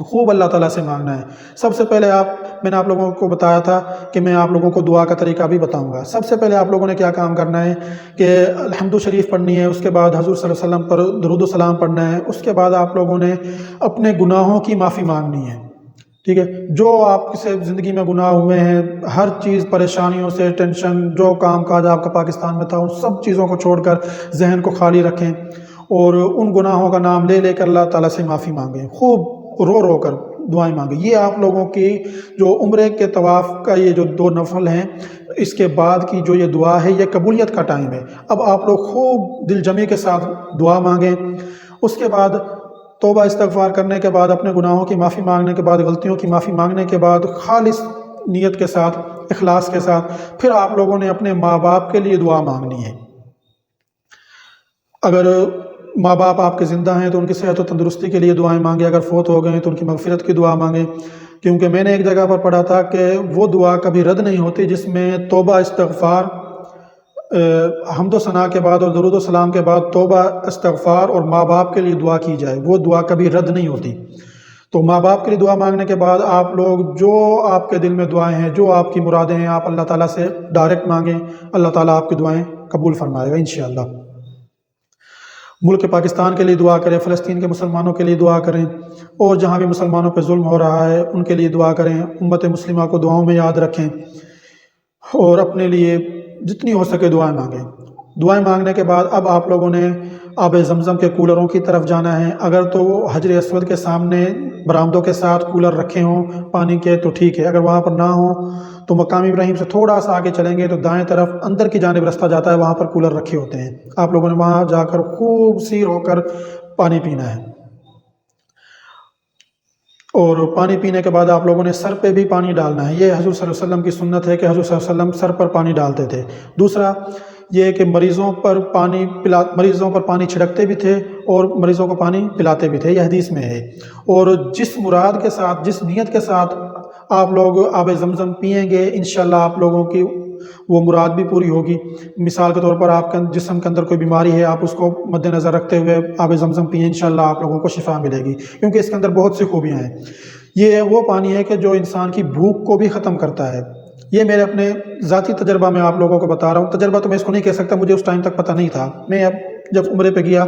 خوب اللہ تعالیٰ سے مانگنا ہے۔ سب سے پہلے میں نے آپ لوگوں کو بتایا تھا کہ میں آپ لوگوں کو دعا کا طریقہ بھی بتاؤں گا۔ سب سے پہلے آپ لوگوں نے کیا کام کرنا ہے کہ الحمد شریف پڑھنی ہے، اس کے بعد حضور صلی اللہ علیہ وسلم پر درود و سلام پڑھنا ہے، اس کے بعد آپ لوگوں نے اپنے گناہوں کی معافی مانگنی ہے، ٹھیک ہے؟ جو آپ سے زندگی میں گناہ ہوئے ہیں، ہر چیز، پریشانیوں سے، ٹینشن، جو کام کاج آپ کا پاکستان میں تھا، ان سب چیزوں کو چھوڑ کر ذہن کو خالی رکھیں اور ان گناہوں کا نام لے لے کر اللہ تعالیٰ سے معافی مانگیں، خوب رو رو کر دعائیں مانگیں۔ یہ آپ لوگوں کی جو عمرے کے طواف کا یہ جو 2 نفل ہیں اس کے بعد کی جو یہ دعا ہے یہ قبولیت کا ٹائم ہے۔ اب آپ لوگ خوب دل جمی کے ساتھ دعا مانگیں اس کے بعد توبہ استغفار کرنے کے بعد، اپنے گناہوں کی معافی مانگنے کے بعد، غلطیوں کی معافی مانگنے کے بعد، خالص نیت کے ساتھ، اخلاص کے ساتھ، پھر آپ لوگوں نے اپنے ماں باپ کے لیے دعا مانگنی ہے۔ اگر ماں باپ آپ کے زندہ ہیں تو ان کی صحت و تندرستی کے لیے دعائیں مانگیں، اگر فوت ہو گئے ہیں تو ان کی مغفرت کی دعا مانگیں، کیونکہ میں نے ایک جگہ پر پڑھا تھا کہ وہ دعا کبھی رد نہیں ہوتی جس میں توبہ استغفار، حمد و ثنا کے بعد اور درود و سلام کے بعد توبہ استغفار اور ماں باپ کے لیے دعا کی جائے، وہ دعا کبھی رد نہیں ہوتی۔ تو ماں باپ کے لیے دعا مانگنے کے بعد آپ لوگ جو آپ کے دل میں دعائیں ہیں، جو آپ کی مرادیں ہیں، آپ اللہ تعالیٰ سے ڈائریکٹ مانگیں، اللہ تعالیٰ آپ کی دعائیں قبول فرمائے گا انشاءاللہ۔ ملک پاکستان کے لیے دعا کریں، فلسطین کے مسلمانوں کے لیے دعا کریں، اور جہاں بھی مسلمانوں پہ ظلم ہو رہا ہے ان کے لیے دعا کریں، امت مسلمہ کو دعاؤں میں یاد رکھیں، اور اپنے لیے جتنی ہو سکے دعائیں مانگیں۔ دعائیں مانگنے کے بعد اب آپ لوگوں نے آب زمزم کے کولروں کی طرف جانا ہے۔ اگر تو حجر اسود کے سامنے برآمدوں کے ساتھ کولر رکھے ہوں پانی کے تو ٹھیک ہے، اگر وہاں پر نہ ہوں تو مقام ابراہیم سے تھوڑا سا آگے چلیں گے تو دائیں طرف اندر کی جانب رستہ جاتا ہے، وہاں پر کولر رکھے ہوتے ہیں۔ آپ لوگوں نے وہاں جا کر خوب سیر ہو کر پانی پینا ہے، اور پانی پینے کے بعد آپ لوگوں نے سر پہ بھی پانی ڈالنا ہے۔ یہ حضور صلی اللہ علیہ وسلم کی سنت ہے کہ حضور صلی اللہ علیہ وسلم سر پر پانی ڈالتے تھے۔ دوسرا یہ کہ مریضوں پر پانی چھڑکتے بھی تھے اور مریضوں کو پانی پلاتے بھی تھے، یہ حدیث میں ہے۔ اور جس مراد کے ساتھ، جس نیت کے ساتھ آپ لوگ آب زمزم پئیں گے، انشاءاللہ آپ لوگوں کی وہ مراد بھی پوری ہوگی۔ مثال کے طور پر آپ کے جسم کے اندر کوئی بیماری ہے، آپ اس کو مد نظر رکھتے ہوئے آب زمزم پئیں، انشاءاللہ آپ لوگوں کو شفا ملے گی، کیونکہ اس کے اندر بہت سی خوبیاں ہیں۔ یہ وہ پانی ہے کہ جو انسان کی بھوک کو بھی ختم کرتا ہے۔ یہ میرے اپنے ذاتی تجربہ میں آپ لوگوں کو بتا رہا ہوں۔ تجربہ تو میں اس کو نہیں کہہ سکتا، مجھے اس ٹائم تک پتہ نہیں تھا۔ میں اب جب عمرے پہ گیا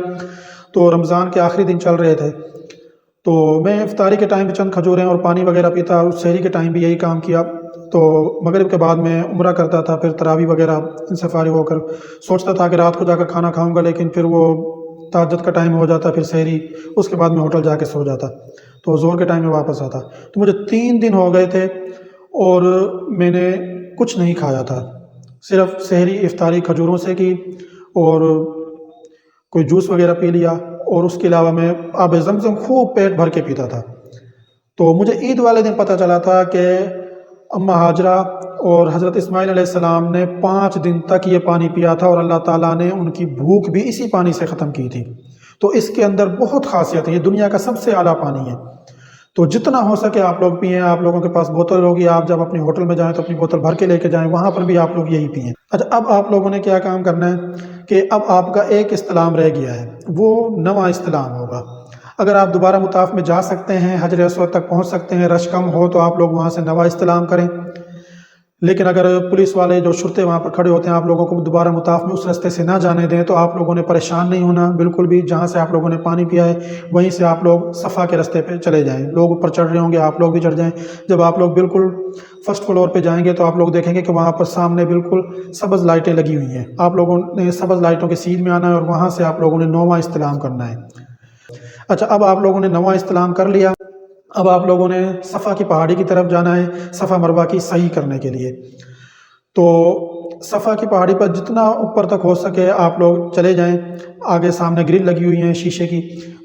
تو رمضان کے آخری دن چل رہے تھے، تو میں افطاری کے ٹائم بھی چند کھجوریں اور پانی وغیرہ پیتا، سحری کے ٹائم بھی یہی کام کیا۔ تو مغرب کے بعد میں عمرہ کرتا تھا، پھر تراویح وغیرہ ان سے فارغ ہو کر سوچتا تھا کہ رات کو جا کر کھانا کھاؤں گا، لیکن پھر وہ تہجد کا ٹائم ہو جاتا، پھر سحری، اس کے بعد میں ہوٹل جا کے سو جاتا، تو زور کے ٹائم میں واپس آتا۔ تو مجھے 3 دن ہو گئے تھے اور میں نے کچھ نہیں کھایا تھا، صرف سحری افطاری کھجوروں سے کی اور کوئی جوس وغیرہ پی لیا، اور اس کے علاوہ میں آب زمزم خوب پیٹ بھر کے پیتا تھا۔ تو مجھے عید والے دن پتہ چلا تھا کہ اماں ہاجرہ اور حضرت اسماعیل علیہ السلام نے 5 دن تک یہ پانی پیا تھا، اور اللہ تعالیٰ نے ان کی بھوک بھی اسی پانی سے ختم کی تھی۔ تو اس کے اندر بہت خاصیت ہے، یہ دنیا کا سب سے اعلیٰ پانی ہے۔ تو جتنا ہو سکے آپ لوگ پئیں، آپ لوگوں کے پاس بوتل ہوگی، آپ جب اپنی ہوٹل میں جائیں تو اپنی بوتل بھر کے لے کے جائیں، وہاں پر بھی آپ لوگ یہی پئیں۔ اچھا، اب آپ لوگوں نے کیا کام کرنا ہے کہ اب آپ کا ایک استلام رہ گیا ہے، وہ نواں استلام ہوگا۔ اگر آپ دوبارہ مطاف میں جا سکتے ہیں، حجر اسود تک پہنچ سکتے ہیں، رش کم ہو تو آپ لوگ وہاں سے نواں استلام کریں، لیکن اگر پولیس والے جو شرطے وہاں پر کھڑے ہوتے ہیں آپ لوگوں کو دوبارہ مطاف میں اس راستے سے نہ جانے دیں، تو آپ لوگوں نے پریشان نہیں ہونا بالکل بھی۔ جہاں سے آپ لوگوں نے پانی پیا ہے وہیں سے آپ لوگ صفا کے راستے پہ چلے جائیں، لوگ اوپر چڑھ رہے ہوں گے، آپ لوگ بھی چڑھ جائیں۔ جب آپ لوگ بالکل فرسٹ فلور پہ جائیں گے تو آپ لوگ دیکھیں گے کہ وہاں پر سامنے بالکل سبز لائٹیں لگی ہوئی ہیں، آپ لوگوں نے سبز لائٹوں کے سیدھ میں آنا ہے، اور وہاں سے آپ لوگوں نے نواں استلام کرنا ہے۔ اچھا، اب آپ لوگوں نے نواں استلام کر لیا، اب آپ لوگوں نے صفا کی پہاڑی کی طرف جانا ہے صفا مروہ کی صحیح کرنے کے لیے۔ تو صفا کی پہاڑی پر جتنا اوپر تک ہو سکے آپ لوگ چلے جائیں، آگے سامنے گرل لگی ہوئی ہیں شیشے کی،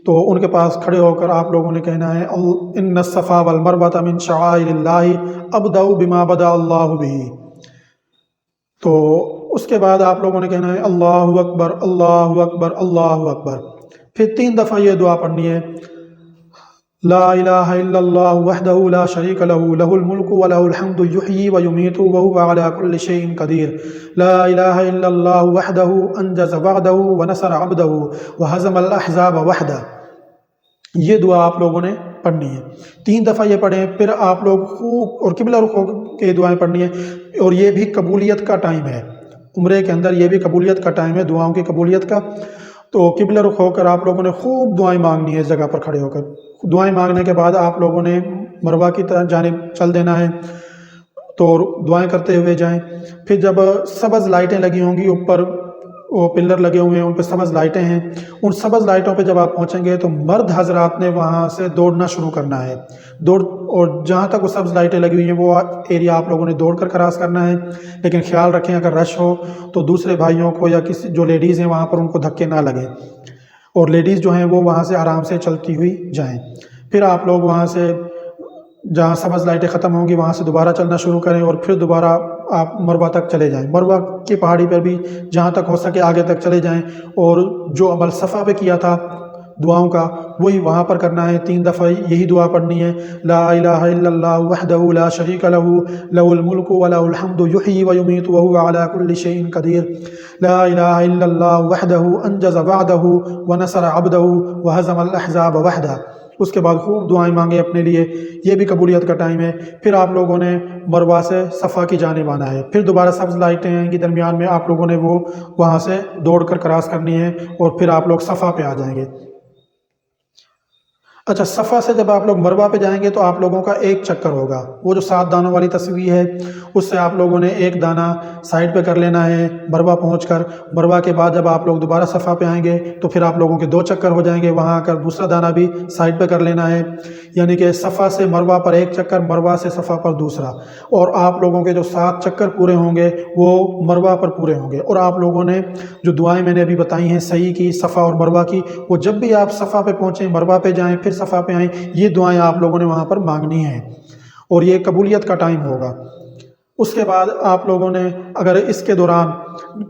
تو ان کے پاس کھڑے ہو کر آپ لوگوں نے کہنا ہے ان الصفا والمروہ من شعائر اللہ ابدأ بما بدأ اللہ بہ۔ تو اس کے بعد آپ لوگوں نے کہنا ہے اللہ اکبر اللہ اکبر اللہ اکبر، پھر 3 دفعہ یہ دعا پڑھنی ہے، لا الہ الا اللہ وحدہ لا شریک لہ لہ الملک ولہ الحمد یحیی ویمیت وہو علی کل شیء قدیر، لا الہ الا اللہ وحدہ انجز وعدہ ونصر عبدہ وہزم الاحزاب وحدہ۔ یہ دعا آپ لوگوں نے پڑھنی ہے، 3 دفعہ یہ پڑھیں، پھر آپ لوگ خوب اور قبلہ رخ ہو کے دعائیں پڑھنی ہے۔ اور یہ بھی قبولیت کا ٹائم ہے، عمرے کے اندر یہ بھی قبولیت کا ٹائم ہے، دعاؤں کی قبولیت کا۔ تو قبلہ رخ ہو کر آپ لوگوں نے خوب دعائیں مانگنی ہے اس جگہ پر کھڑے ہو کر۔ دعائیں مانگنے کے بعد آپ لوگوں نے مروہ کی جانب چل دینا ہے، تو دعائیں کرتے ہوئے جائیں۔ پھر جب سبز لائٹیں لگی ہوں گی اوپر، وہ پلر لگے ہوئے ہیں ان پہ سبز لائٹیں ہیں، ان سبز لائٹوں پہ جب آپ پہنچیں گے تو مرد حضرات نے وہاں سے دوڑنا شروع کرنا ہے، اور جہاں تک وہ سبز لائٹیں لگی ہوئی ہیں وہ ایریا آپ لوگوں نے دوڑ کر کراس کرنا ہے۔ لیکن خیال رکھیں اگر رش ہو تو دوسرے بھائیوں کو یا کسی جو لیڈیز ہیں وہاں پر ان کو دھکے نہ لگیں۔ اور لیڈیز جو ہیں وہ وہاں سے آرام سے چلتی ہوئی جائیں۔ پھر آپ لوگ وہاں سے جہاں سبز لائٹیں ختم ہوں گی وہاں سے دوبارہ چلنا شروع کریں اور پھر دوبارہ آپ مروہ تک چلے جائیں۔ مروہ کی پہاڑی پر بھی جہاں تک ہو سکے آگے تک چلے جائیں، اور جو عمل صفا پہ کیا تھا دعاؤں کا وہی وہاں پر کرنا ہے۔ 3 دفعہ یہی دعا پڑھنی ہے، لا الہ الا اللہ وحدہ لا شریک لہ لہ الملک ولہ الحمد یحیی ویمیت وہو علی کل شیء قدیر، لا الہ الا اللہ وحدہ انجز وعدہ ونصر عبدہ وہزم الاحزاب وحدہ۔ اس کے بعد خوب دعائیں مانگیں اپنے لیے، یہ بھی قبولیت کا ٹائم ہے۔ پھر آپ لوگوں نے مروہ سے صفا کی جانب آنا ہے، پھر دوبارہ سبز لائٹیں ہیں کہ درمیان میں آپ لوگوں نے وہ وہاں سے دوڑ کر کراس کرنی ہے، اور پھر آپ لوگ صفا پہ آ جائیں گے۔ اچھا، صفا سے جب آپ لوگ مروہ پہ جائیں گے تو آپ لوگوں کا ایک چکر ہوگا، وہ جو 7 دانوں والی تصویر ہے اس سے آپ لوگوں نے ایک دانہ سائڈ پہ کر لینا ہے مروہ پہنچ کر۔ مروہ کے بعد جب آپ لوگ دوبارہ صفا پہ آئیں گے تو پھر آپ لوگوں کے 2 چکر ہو جائیں گے، وہاں آ کر دوسرا دانہ بھی سائڈ پہ کر لینا ہے، یعنی کہ صفا سے مروہ پر ایک چکر، مروہ سے صفا پر دوسرا، اور آپ لوگوں کے جو 7 چکر پورے ہوں گے وہ مروہ پر پورے ہوں گے۔ اور آپ لوگوں نے جو دعائیں میں نے ابھی بتائی ہیں صحیح کی صفا اور مروہ کی، وہ جب بھی آپ صفا پہ پہنچیں مروہ پہ جائیں پھر صفا پہ آئیں، یہ دعائیں آپ لوگوں نے وہاں پر مانگنی ہیں، اور یہ قبولیت کا ٹائم ہوگا۔ اس کے بعد آپ لوگوں نے اگر اس کے دوران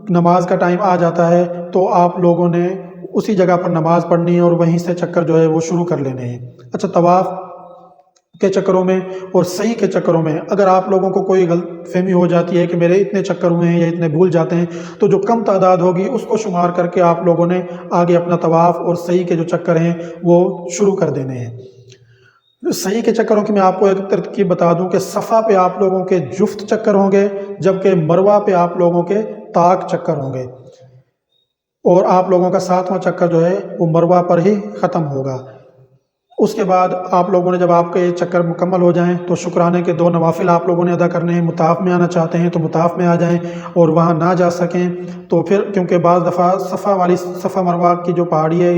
نماز کا ٹائم آ جاتا ہے تو آپ لوگوں نے اسی جگہ پر نماز پڑھنی ہے اور وہیں سے چکر جو ہے وہ شروع کر لینے ہیں۔ اچھا، طواف کے چکروں میں اور صحیح کے چکروں میں اگر آپ لوگوں کو کوئی غلط فہمی ہو جاتی ہے کہ میرے اتنے چکر ہوئے ہیں یا اتنے بھول جاتے ہیں، تو جو کم تعداد ہوگی اس کو شمار کر کے آپ لوگوں نے آگے اپنا طواف اور صحیح کے جو چکر ہیں وہ شروع کر دینے ہیں۔ صحیح کے چکروں کی میں آپ کو ایک ترتیب بتا دوں کہ صفا پہ آپ لوگوں کے جفت چکر ہوں گے، جبکہ مروہ پہ آپ لوگوں کے طاق چکر ہوں گے، اور آپ لوگوں کا 7واں چکر جو ہے وہ مروہ پر ہی ختم ہوگا۔ اس کے بعد آپ لوگوں نے جب آپ کے چکر مکمل ہو جائیں تو شکرانے کے 2 نوافل آپ لوگوں نے ادا کرنے ہیں۔ مطاف میں آنا چاہتے ہیں تو مطاف میں آ جائیں، اور وہاں نہ جا سکیں تو پھر کیونکہ بعض دفعہ صفا مروہ کی جو پہاڑی ہے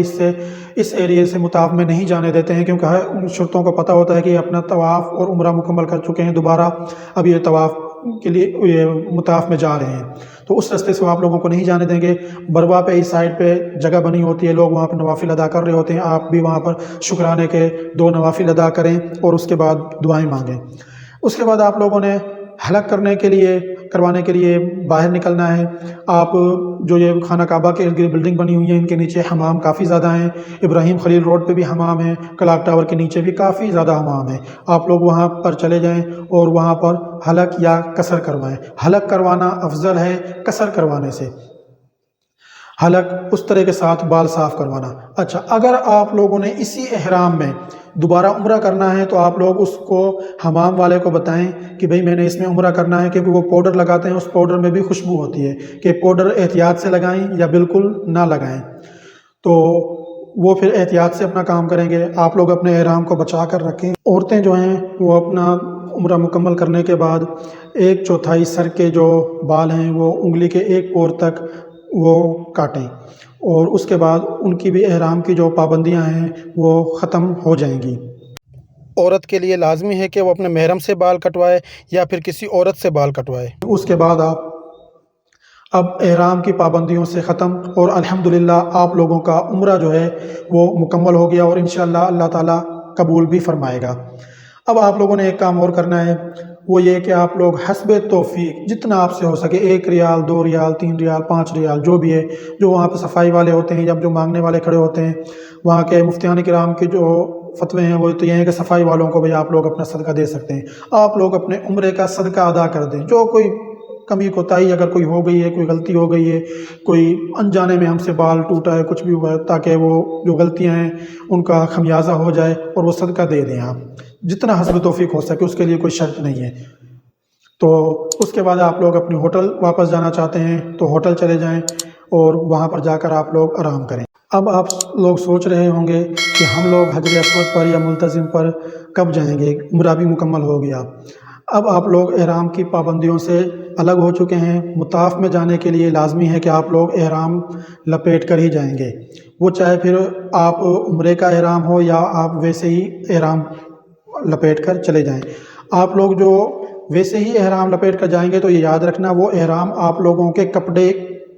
اس ایریے سے مطاف میں نہیں جانے دیتے ہیں، کیونکہ ان شرطوں کو پتہ ہوتا ہے کہ یہ اپنا طواف اور عمرہ مکمل کر چکے ہیں، دوبارہ اب یہ طواف کے لیے مطاف میں جا رہے ہیں، تو اس راستے سے آپ لوگوں کو نہیں جانے دیں گے۔ مروہ پہ اس سائڈ پہ جگہ بنی ہوتی ہے، لوگ وہاں پہ نوافل ادا کر رہے ہوتے ہیں، آپ بھی وہاں پر شکرانے کے 2 نوافل ادا کریں اور اس کے بعد دعائیں مانگیں۔ اس کے بعد آپ لوگوں نے حلق کروانے کے لیے باہر نکلنا ہے۔ آپ جو یہ خانہ کعبہ کے ارد گرد بلڈنگ بنی ہوئی ہیں ان کے نیچے حمام کافی زیادہ ہیں، ابراہیم خلیل روڈ پہ بھی حمام ہیں، کلاک ٹاور کے نیچے بھی کافی زیادہ حمام ہیں۔ آپ لوگ وہاں پر چلے جائیں اور وہاں پر حلق یا قصر کروائیں۔ حلق کروانا افضل ہے قصر کروانے سے، حلق اس طرح کے ساتھ بال صاف کروانا۔ اچھا، اگر آپ لوگوں نے اسی احرام میں دوبارہ عمرہ کرنا ہے تو آپ لوگ اس کو حمام والے کو بتائیں کہ بھئی میں نے اس میں عمرہ کرنا ہے، کیونکہ وہ پاؤڈر لگاتے ہیں، اس پاؤڈر میں بھی خوشبو ہوتی ہے، کہ پاؤڈر احتیاط سے لگائیں یا بالکل نہ لگائیں، تو وہ پھر احتیاط سے اپنا کام کریں گے۔ آپ لوگ اپنے احرام کو بچا کر رکھیں۔ عورتیں جو ہیں وہ اپنا عمرہ مکمل کرنے کے بعد 1/4 سر کے جو بال ہیں وہ انگلی کے ایک پور تک وہ کاٹیں، اور اس کے بعد ان کی بھی احرام کی جو پابندیاں ہیں وہ ختم ہو جائیں گی۔ عورت کے لیے لازمی ہے کہ وہ اپنے محرم سے بال کٹوائے یا پھر کسی عورت سے بال کٹوائے۔ اس کے بعد آپ اب احرام کی پابندیوں سے ختم، اور الحمدللہ آپ لوگوں کا عمرہ جو ہے وہ مکمل ہو گیا، اور انشاءاللہ اللہ تعالیٰ قبول بھی فرمائے گا۔ اب آپ لوگوں نے ایک کام اور کرنا ہے، وہ یہ کہ آپ لوگ حسب توفیق جتنا آپ سے ہو سکے 1 ریال 2 ریال 3 ریال 5 ریال جو بھی ہے، جو وہاں پہ صفائی والے ہوتے ہیں یا جو مانگنے والے کھڑے ہوتے ہیں، وہاں کے مفتیان کرام کے جو فتوے ہیں وہ تو یہ ہیں کہ صفائی والوں کو بھی آپ لوگ اپنا صدقہ دے سکتے ہیں۔ آپ لوگ اپنے عمرے کا صدقہ ادا کر دیں، جو کوئی کمی کوتاہی اگر کوئی ہو گئی ہے، کوئی غلطی ہو گئی ہے، کوئی انجانے میں ہم سے بال ٹوٹا ہے، کچھ بھی ہوا ہے، تاکہ وہ جو غلطیاں ہیں ان کا خمیازہ ہو جائے اور وہ صدقہ دے دیں۔ آپ جتنا حسب توفیق ہو سکے، اس کے لیے کوئی شرط نہیں ہے۔ تو اس کے بعد آپ لوگ اپنے ہوٹل واپس جانا چاہتے ہیں تو ہوٹل چلے جائیں اور وہاں پر جا کر آپ لوگ آرام کریں۔ اب آپ لوگ سوچ رہے ہوں گے کہ ہم لوگ حجر اسود پر یا ملتزم پر کب جائیں گے، عمرہ بھی مکمل ہو گیا۔ اب آپ لوگ احرام کی پابندیوں سے الگ ہو چکے ہیں۔ مطاف میں جانے کے لیے لازمی ہے کہ آپ لوگ احرام لپیٹ کر ہی جائیں گے، وہ چاہے پھر آپ عمرے کا احرام ہو یا آپ ویسے ہی احرام لپیٹ کر چلے جائیں۔ آپ لوگ جو ویسے ہی احرام لپیٹ کر جائیں گے تو یہ یاد رکھنا وہ احرام آپ لوگوں کے کپڑے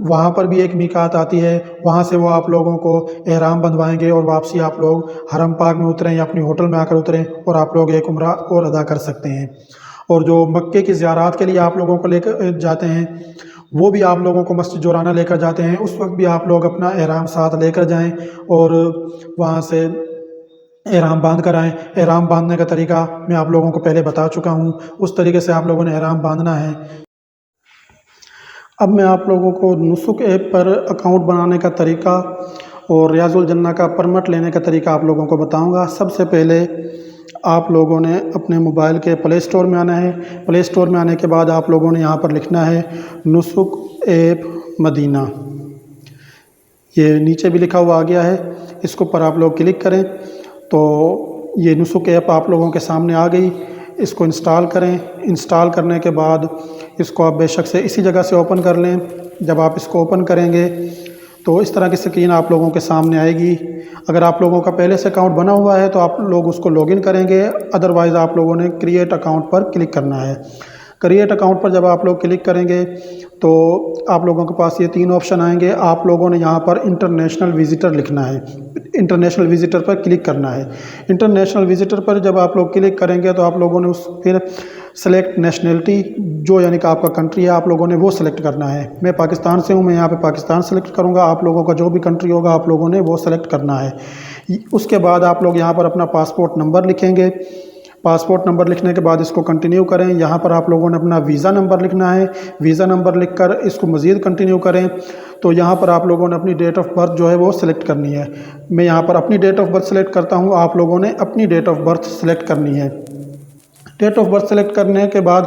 وہاں پر بھی ایک میقات آتی ہے، وہاں سے وہ آپ لوگوں کو احرام بندھوائیں گے اور واپسی آپ لوگ حرم پاک میں اتریں یا اپنی ہوٹل میں آ کر اتریں اور آپ لوگ ایک عمرہ اور ادا کر سکتے ہیں۔ اور جو مکے کی زیارات کے لیے آپ لوگوں کو لے کر جاتے ہیں، وہ بھی آپ لوگوں کو مسجد جورانہ لے کر جاتے ہیں، اس وقت بھی آپ لوگ اپنا احرام ساتھ لے کر جائیں اور وہاں سے احرام باندھ کر آئیں۔ احرام باندھنے کا طریقہ میں آپ لوگوں کو پہلے بتا چکا ہوں، اس طریقے سے آپ لوگوں نے احرام باندھنا ہے۔ اب میں آپ لوگوں کو نسک ایپ پر اکاؤنٹ بنانے کا طریقہ اور ریاض الجنہ کا پرمٹ لینے کا طریقہ آپ لوگوں کو بتاؤں گا۔ سب سے پہلے آپ لوگوں نے اپنے موبائل کے پلے اسٹور میں آنا ہے۔ پلے اسٹور میں آنے کے بعد آپ لوگوں نے یہاں پر لکھنا ہے نسک ایپ مدینہ، یہ نیچے بھی لکھا ہوا آ گیا ہے، اس کے اوپر آپ لوگ کلک کریں تو یہ نسک ایپ آپ لوگوں کے سامنے آ گئی۔ اس کو انسٹال کریں، انسٹال کرنے کے بعد اس کو آپ بے شک سے اسی جگہ سے اوپن کر لیں۔ جب آپ اس کو اوپن کریں گے تو اس طرح کی اسکرین آپ لوگوں کے سامنے آئے گی۔ اگر آپ لوگوں کا پہلے سے اکاؤنٹ بنا ہوا ہے تو آپ لوگ اس کو لاگ ان کریں گے، ادروائز آپ لوگوں نے کریٹ اکاؤنٹ پر کلک کرنا ہے۔ کریٹ اکاؤنٹ پر جب آپ لوگ کلک کریں گے تو آپ لوگوں کے پاس یہ 3 آپشن آئیں گے۔ آپ لوگوں نے یہاں پر انٹرنیشنل وزٹر لکھنا ہے، انٹرنیشنل وزٹر پر کلک کرنا ہے۔ انٹرنیشنل وزٹر پر جب آپ لوگ کلک کریں گے تو آپ لوگوں نے پھر سلیکٹ نیشنلٹی، جو یعنی کہ آپ کا کنٹری ہے، آپ لوگوں نے وہ سلیکٹ کرنا ہے۔ میں پاکستان سے ہوں، میں یہاں پہ پاکستان سلیکٹ کروں گا۔ آپ لوگوں کا جو بھی کنٹری ہوگا آپ لوگوں نے وہ سلیکٹ کرنا ہے۔ اس کے بعد آپ لوگ یہاں پر اپنا پاسپورٹ نمبر لکھیں گے۔ پاسپورٹ نمبر لکھنے کے بعد اس کو کنٹینیو کریں۔ یہاں پر آپ لوگوں نے اپنا ویزا نمبر لکھنا ہے۔ ویزا نمبر لکھ کر اس کو مزید کنٹینیو کریں تو یہاں پر آپ لوگوں نے اپنی ڈیٹ آف برتھ جو ہے وہ سلیکٹ کرنی ہے۔ میں یہاں پر اپنی ڈیٹ آف برتھ سلیکٹ کرتا ہوں، آپ لوگوں نے اپنی ڈیٹ آف برتھ سلیکٹ کرنی ہے۔ ڈیٹ آف برتھ سلیکٹ کرنے کے بعد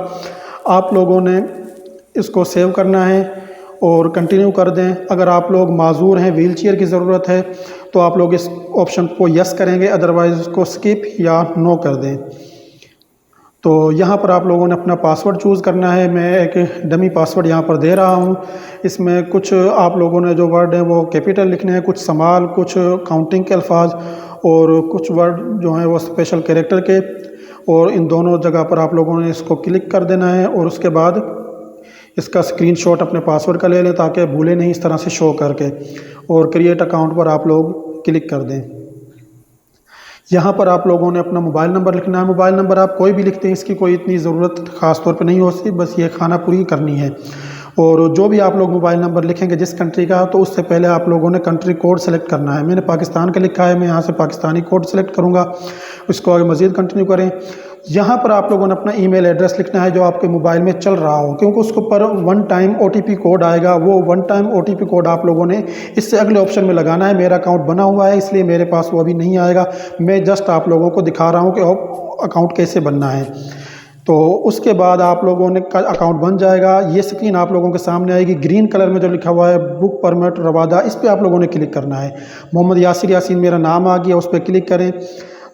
آپ لوگوں نے اس کو سیو کرنا ہے اور کنٹینیو کر دیں۔ اگر آپ لوگ معذور ہیں، ویل چیئر کی ضرورت ہے تو آپ لوگ اس آپشن کو یس کریں گے، ادروائز اس کو اسکپ یا نو کر دیں۔ تو یہاں پر آپ لوگوں نے اپنا پاسورڈ چوز کرنا ہے۔ میں ایک ڈمی پاسورڈ یہاں پر دے رہا ہوں۔ اس میں کچھ آپ لوگوں نے جو ورڈ ہیں وہ کیپیٹل لکھنے ہیں، کچھ سمال، کچھ کاؤنٹنگ کے الفاظ اور کچھ ورڈ جو ہیں وہ اسپیشل کیریکٹر کے، اور ان دونوں جگہ پر آپ لوگوں نے اس کو کلک کر دینا ہے اور اس کے بعد اس کا اسکرین شاٹ اپنے پاسورڈ کا لے لیں تاکہ بھولے نہیں اس طرح سے شو کر کے، اور کریٹ اکاؤنٹ پر آپ لوگ کلک کر دیں۔ یہاں پر آپ لوگوں نے اپنا موبائل نمبر لکھنا ہے۔ موبائل نمبر آپ کوئی بھی لکھتے ہیں، اس کی کوئی اتنی ضرورت خاص طور پہ نہیں ہوتی، بس یہ خانہ پوری کرنی ہے۔ اور جو بھی آپ لوگ موبائل نمبر لکھیں گے جس کنٹری کا، تو اس سے پہلے آپ لوگوں نے کنٹری کوڈ سلیکٹ کرنا ہے۔ میں نے پاکستان کا لکھا ہے، میں یہاں سے پاکستانی کوڈ سلیکٹ کروں گا۔ اس کو آگے مزید کنٹینیو کریں۔ یہاں پر آپ لوگوں نے اپنا ای میل ایڈریس لکھنا ہے جو آپ کے موبائل میں چل رہا ہو، کیونکہ اس کے اوپر 1 ٹائم OTP کوڈ آئے گا۔ وہ 1 ٹائم OTP کوڈ آپ لوگوں نے اس سے اگلے آپشن میں لگانا ہے۔ میرا اکاؤنٹ بنا ہوا ہے اس لیے میرے پاس وہ ابھی نہیں آئے گا، میں جسٹ آپ لوگوں کو دکھا رہا ہوں کہ اکاؤنٹ کیسے بننا ہے۔ تو اس کے بعد آپ لوگوں نے اکاؤنٹ بن جائے گا۔ یہ اسکرین آپ لوگوں کے سامنے آئے گی، گرین کلر میں جو لکھا ہوا ہے بک پرمٹ روادہ، اس پہ آپ لوگوں نے کلک کرنا ہے۔ محمد یاسر یاسین میرا نام آ گیا، اس پہ کلک کریں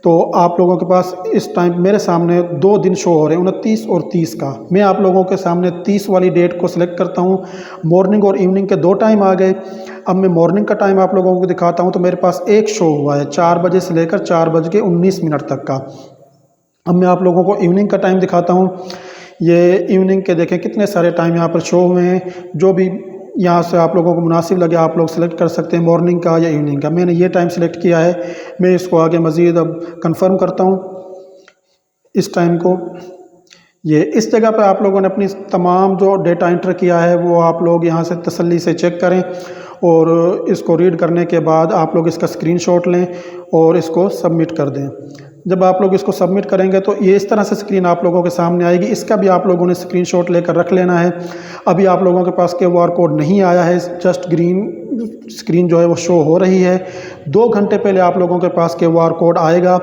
تو آپ لوگوں کے پاس اس ٹائم میرے سامنے 2 دن شو ہو رہے ہیں، 29 اور 30 کا۔ میں آپ لوگوں کے سامنے 30 والی ڈیٹ کو سلیکٹ کرتا ہوں۔ مارننگ اور ایوننگ کے 2 ٹائم آ گئے۔ اب میں مارننگ کا ٹائم آپ لوگوں کو دکھاتا ہوں تو میرے پاس ایک شو ہوا ہے 4 بجے سے لے کر 4:19 تک کا۔ اب میں آپ لوگوں کو ایوننگ کا ٹائم دکھاتا ہوں۔ یہ ایوننگ کے دیکھیں کتنے سارے ٹائم یہاں پر شو ہوئے ہیں، جو بھی یہاں سے آپ لوگوں کو مناسب لگے آپ لوگ سلیکٹ کر سکتے ہیں، مارننگ کا یا ایوننگ کا۔ میں نے یہ ٹائم سلیکٹ کیا ہے، میں اس کو آگے مزید اب کنفرم کرتا ہوں اس ٹائم کو۔ یہ اس جگہ پہ آپ لوگوں نے اپنی تمام جو ڈیٹا انٹر کیا ہے وہ آپ لوگ یہاں سے تسلی سے چیک کریں، اور اس کو ریڈ کرنے کے بعد آپ لوگ اس کا اسکرین شاٹ لیں اور اس کو سبمٹ کر دیں۔ جب آپ لوگ اس کو سبمٹ کریں گے تو یہ اس طرح سے اسکرین آپ لوگوں کے سامنے آئے گی۔ اس کا بھی آپ لوگوں نے اسکرین شاٹ لے کر رکھ لینا ہے۔ ابھی آپ لوگوں کے پاس QR کوڈ نہیں آیا ہے، جسٹ گرین اسکرین جو ہے وہ شو ہو رہی ہے۔ 2 گھنٹے پہلے آپ لوگوں کے پاس QR کوڈ آئے گا،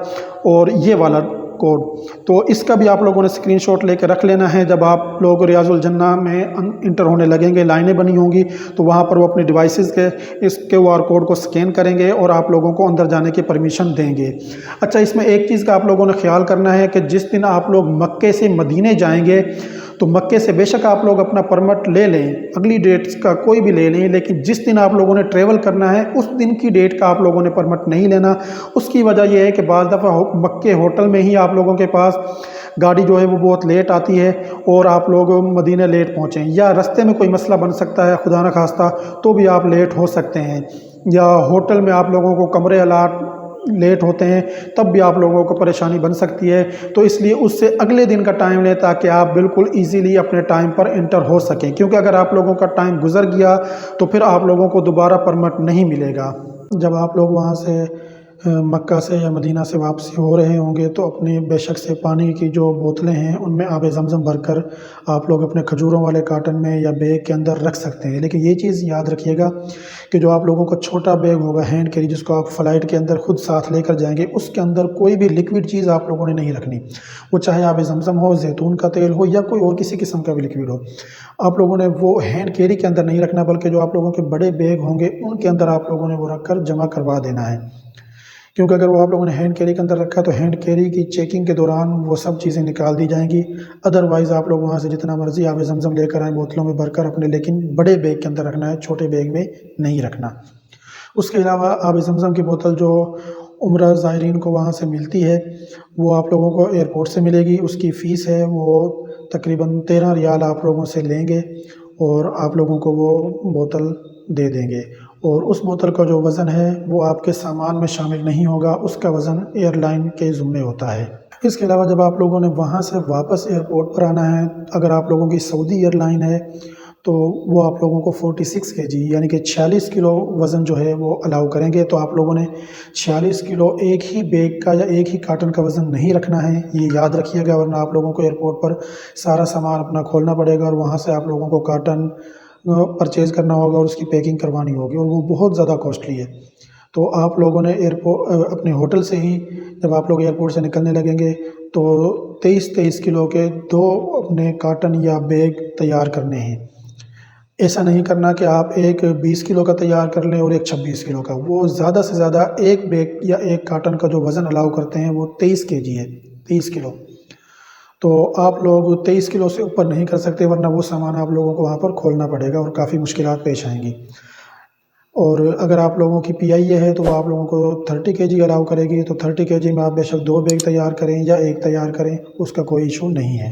اور یہ والا کوڈ، تو اس کا بھی آپ لوگوں نے اسکرین شاٹ لے کے رکھ لینا ہے۔ جب آپ لوگ ریاض الجنہ میں انٹر ہونے لگیں گے، لائنیں بنی ہوں گی، تو وہاں پر وہ اپنے ڈیوائسز کے اس QR کوڈ کو سکین کریں گے اور آپ لوگوں کو اندر جانے کی پرمیشن دیں گے۔ اچھا، اس میں ایک چیز کا آپ لوگوں نے خیال کرنا ہے کہ جس دن آپ لوگ مکے سے مدینے جائیں گے تو مکے سے بے شک آپ لوگ اپنا پرمٹ لے لیں، اگلی ڈیٹ کا کوئی بھی لے لیں، لیکن جس دن آپ لوگوں نے ٹریول کرنا ہے اس دن کی ڈیٹ کا آپ لوگوں نے پرمٹ نہیں لینا۔ اس کی وجہ یہ ہے کہ بعض دفعہ مکے ہوٹل میں ہی آپ لوگوں کے پاس گاڑی جو ہے وہ بہت لیٹ آتی ہے اور آپ لوگ مدینہ لیٹ پہنچیں، یا رستے میں کوئی مسئلہ بن سکتا ہے خدا نخواستہ تو بھی آپ لیٹ ہو سکتے ہیں، یا ہوٹل میں آپ لوگوں کو کمرے الاٹ لیٹ ہوتے ہیں تب بھی آپ لوگوں کو پریشانی بن سکتی ہے۔ تو اس لیے اس سے اگلے دن کا ٹائم لیں تاکہ آپ بالکل ایزیلی اپنے ٹائم پر انٹر ہو سکیں، کیونکہ اگر آپ لوگوں کا ٹائم گزر گیا تو پھر آپ لوگوں کو دوبارہ پرمٹ نہیں ملے گا۔ جب آپ لوگ وہاں سے مکہ سے یا مدینہ سے واپسی ہو رہے ہوں گے تو اپنی بے شک سے پانی کی جو بوتلیں ہیں ان میں آب زمزم بھر کر آپ لوگ اپنے کھجوروں والے کارٹن میں یا بیگ کے اندر رکھ سکتے ہیں، لیکن یہ چیز یاد رکھیے گا کہ جو آپ لوگوں کا چھوٹا بیگ ہوگا ہینڈ کیری، جس کو آپ فلائٹ کے اندر خود ساتھ لے کر جائیں گے، اس کے اندر کوئی بھی لکوڈ چیز آپ لوگوں نے نہیں رکھنی، وہ چاہے آب زمزم ہو، زیتون کا تیل ہو، یا کوئی اور کسی قسم کا بھی لکوڈ ہو، آپ لوگوں نے وہ ہینڈ کیری کے اندر نہیں رکھنا، بلکہ جو آپ لوگوں کے بڑے بیگ ہوں گے ان کے اندر آپ لوگوں نے وہ رکھ کر جمع کروا دینا ہے، کیونکہ اگر وہ آپ لوگوں نے ہینڈ کیری کے اندر رکھا تو ہینڈ کیری کی چیکنگ کے دوران وہ سب چیزیں نکال دی جائیں گی، ادروائز آپ لوگ وہاں سے جتنا مرضی آب زمزم لے کر آئیں بوتلوں میں بھر کر اپنے، لیکن بڑے بیگ کے اندر رکھنا ہے، چھوٹے بیگ میں نہیں رکھنا۔ اس کے علاوہ آب زمزم کی بوتل جو عمرہ زائرین کو وہاں سے ملتی ہے وہ آپ لوگوں کو ایئرپورٹ سے ملے گی، اس کی فیس ہے وہ تقریباً 13 ریال آپ لوگوں سے لیں گے اور آپ لوگوں کو وہ بوتل دے دیں گے، اور اس بوتل کا جو وزن ہے وہ آپ کے سامان میں شامل نہیں ہوگا، اس کا وزن ایئر لائن کے ذمے ہوتا ہے۔ اس کے علاوہ جب آپ لوگوں نے وہاں سے واپس ایئرپورٹ پر آنا ہے، اگر آپ لوگوں کی سعودی ایئر لائن ہے تو وہ آپ لوگوں کو 46 kg یعنی کہ 46 کلو وزن جو ہے وہ الاؤ کریں گے، تو آپ لوگوں نے 46 کلو ایک ہی بیگ کا یا ایک ہی کارٹن کا وزن نہیں رکھنا ہے، یہ یاد رکھیے گا، ورنہ آپ لوگوں کو ایئرپورٹ پر سارا سامان اپنا کھولنا پڑے گا اور وہاں سے آپ لوگوں کو کارٹن پرچیز کرنا ہوگا اور اس کی پیکنگ کروانی ہوگی، اور وہ بہت زیادہ کاسٹلی ہے۔ تو آپ لوگوں نے اپنے ہوٹل سے ہی جب آپ لوگ ایئرپورٹ سے نکلنے لگیں گے تو 23 کلو کے 2 اپنے کارٹن یا بیگ تیار کرنے ہیں، ایسا نہیں کرنا کہ آپ ایک 20 کلو کا تیار کر لیں اور ایک 26 کلو کا، وہ زیادہ سے زیادہ ایک بیگ یا ایک کارٹن کا جو وزن الاؤ کرتے ہیں وہ 23 kg ہے، 23 کلو، تو آپ لوگ 23 کلو سے اوپر نہیں کر سکتے، ورنہ وہ سامان آپ لوگوں کو وہاں پر کھولنا پڑے گا اور کافی مشکلات پیش آئیں گی۔ اور اگر آپ لوگوں کی پی آئی اے ہے تو وہ آپ لوگوں کو 30 kg الاؤ کرے گی، تو 30 kg میں آپ بے شک 2 بیگ تیار کریں یا ایک تیار کریں، اس کا کوئی ایشو نہیں ہے۔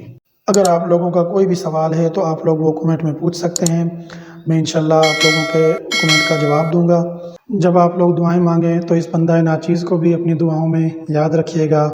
اگر آپ لوگوں کا کوئی بھی سوال ہے تو آپ لوگ وہ کمنٹ میں پوچھ سکتے ہیں، میں انشاءاللہ آپ لوگوں کے کمنٹ کا جواب دوں گا۔ جب آپ لوگ دعائیں مانگیں تو اس بندہ ناچیز کو بھی اپنی دعاؤں میں یاد رکھیے گا۔